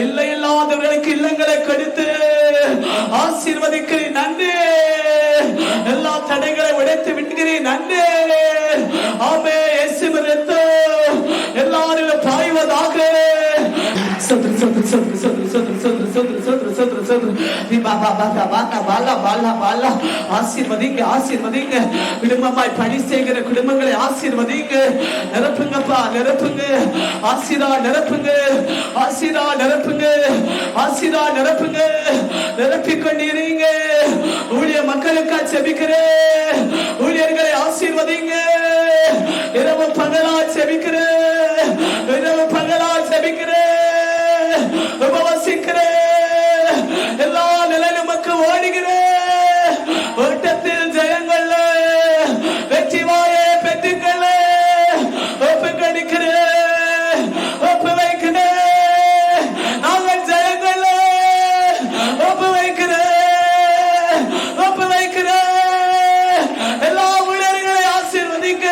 இல்லை இல்லாதவர்களுக்கு இல்லங்களை கொடுத்து ஆசீர்வதிக்கிறேன். நன்றி. எல்லா தடைகளை உடைத்து விடுகிறேன். நன்றி. ஆமே. இயேசுவின் இரத்தம் எல்லாரிலும் பாய்வதாக. சோத்ரு சோத்ரு சோத்ரு சோத்ரு சோத்ரு சோத்ரு சோத்ரு சோத்ரு சோத்ரு சோத்ரு. ஆசீர்வதிங்க ஆசீர்வதிங்க. குடும்பமாய் பணி செய்கிற குடும்பங்களை ஆசீர்வதிங்க. நிரப்புங்கப்பா நிரப்புங்க. ஆசீரா நிரப்புங்க. ஆசீரா நிரப்புங்க. ஆசீரா நிரப்புங்க. நிரப்பிக் கொண்டிருங்க. ஊழிய மக்களுக்கா செபிக்கிறேன். ஊழியர்களை ஆசீர்வதிங்க. இரவு பகலா செபிக்கிறேன். இரவு பகலா செபிக்கிறேன். உபவசிக்கிறேன். எல்லா நிலையிலும் மக்கள் ஓடுகிறேன். ஓட்டத்தில் ஜெயங்கள்ல வெற்றி வாயை பெற்றுக்கொள்ள ஒப்பு கணிக்கிறேன். ஒப்பு வைக்கிறேன். நாங்கள் ஜெயங்கள்ல ஒப்பு வைக்கிறேன். ஒப்பு வைக்கிறேன். எல்லா ஊழியர்களை ஆசீர்வதிக்க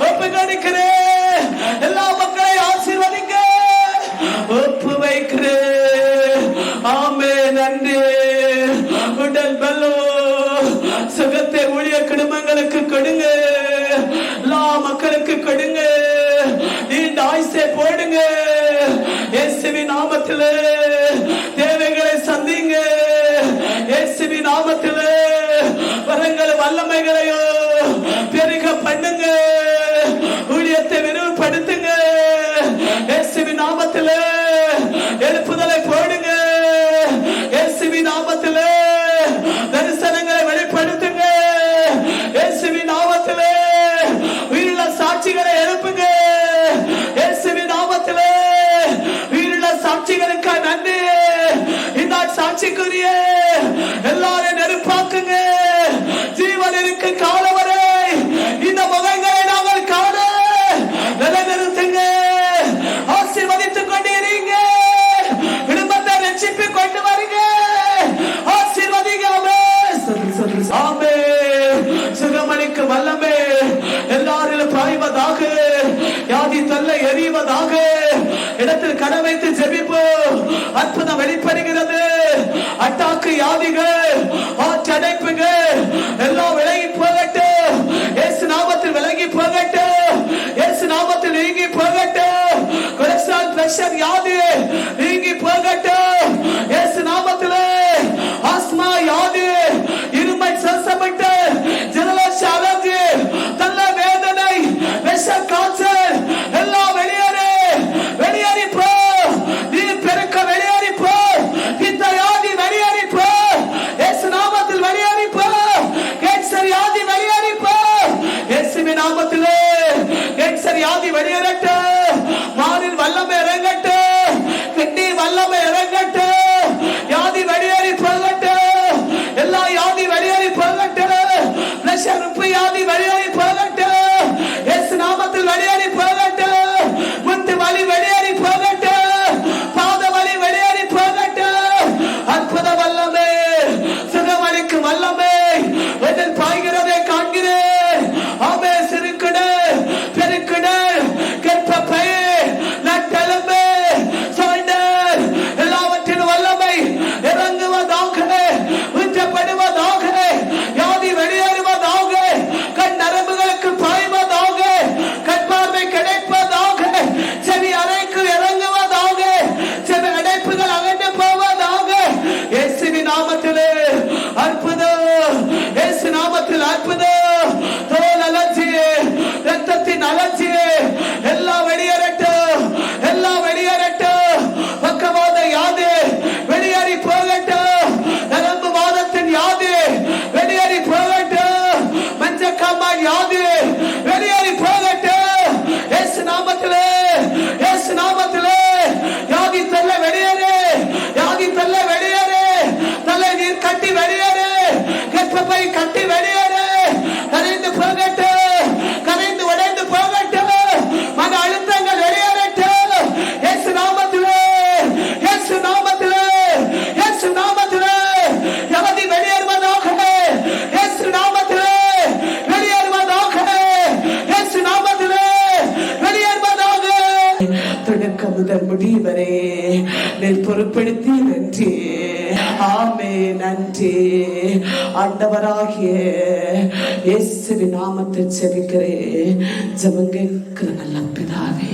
ஒப்பு கணிக்கிறேன். எல்லா மக்களை ஆசீர்வதிக்க ஒப்பு வைக்கிறேன். ஆமே. நன்றி. உடல் பலோ சுகத்தை ஊழிய குடும்பங்களுக்கு கொடுங்க. எல்லா மக்களுக்கு கொடுங்க. நீண்ட ஆயுசை போடுங்க. இயேசுவின் நாமத்திலே தேவைகளை சந்திங்க. இயேசுவின் நாமத்திலே வரங்கள் வல்லமைகளையோ பெருக பண்ணுங்க. ஊழியத்தை விரிவுபடுத்துங்க. இயேசுவின் நாமத்திலே எழுப்புதலை போடுங்க. இயேசுவின் நாமத்திலே தரிசனங்களை வெளிப்படுத்துங்க. இயேசுவின் நாமத்திலே உயிருள்ள சாட்சிகளை எழுப்புங்க. இயேசுவின் நாமத்திலே உயிருள்ள சாட்சிகளுக்கு நன்றி. இந்த சாட்சிக்குரிய எல்லாரும் நெருப்பாக்குங்க. ஜீவன் இருக்கு காலம் வரை இந்த முகங்களை நாங்கள் காண நிலைநிறுத்துங்க. ஆசீர்வதித்துக் கொண்டிருங்க. குடும்பத்தை ரட்சிப்பு கொண்டு வருங்க. ஆசீர்வதிக்காம ஆமே. சுகமளிக்கு வல்லமே எல்லாரிலும் பாய்வதாக. யாதி தொல்லை எறிவதாக. இடத்தில் கட வைத்து ஜெபிப்போ அற்புதம் வெளிப்படுகிறது. அட்டாக்கு யாதிகள் ஆற்றடைப்புகள் எல்லாம் விலகி போகட்டும். இயேசு நாமத்தில் விலகி போகட்டும். இயேசு நாமத்தில் நீங்கி போகட்டும். கொலஸ்ட்ரால் பிரஷர் யாதி நீங்கி போகட்டும். இயேசு நாமத்திலே ஆஸ்மா யாதி இருமை சசப்பட்டு ஜலதோஷ அலர்ஜி தள்ள வேதனை விஷ காய்ச்சல் எல்லாம் வெளியேறு. வெளியேறி போ. நீ பெருக்க வெளியேறி போ. பித்த யாதி வெளியேறி போ. இயேசு நாமத்தில் வெளியேறி போ. கேன்சர் யாதி வெளியேறி போ. இயேசுவின் நாமத்திலே கேன்சர் யாதி வெளியேறட்டும். மாறின் வல்லமை இறங்கட்டும். வெளிப்படுத்தி நன்றி. ஆமே, நன்றி. ஆண்டவராகிய இயேசுவின் நாமத்தில் செபிக்கிறேன், ஜெபம் கேட்கிற நல்ல பிதாவே.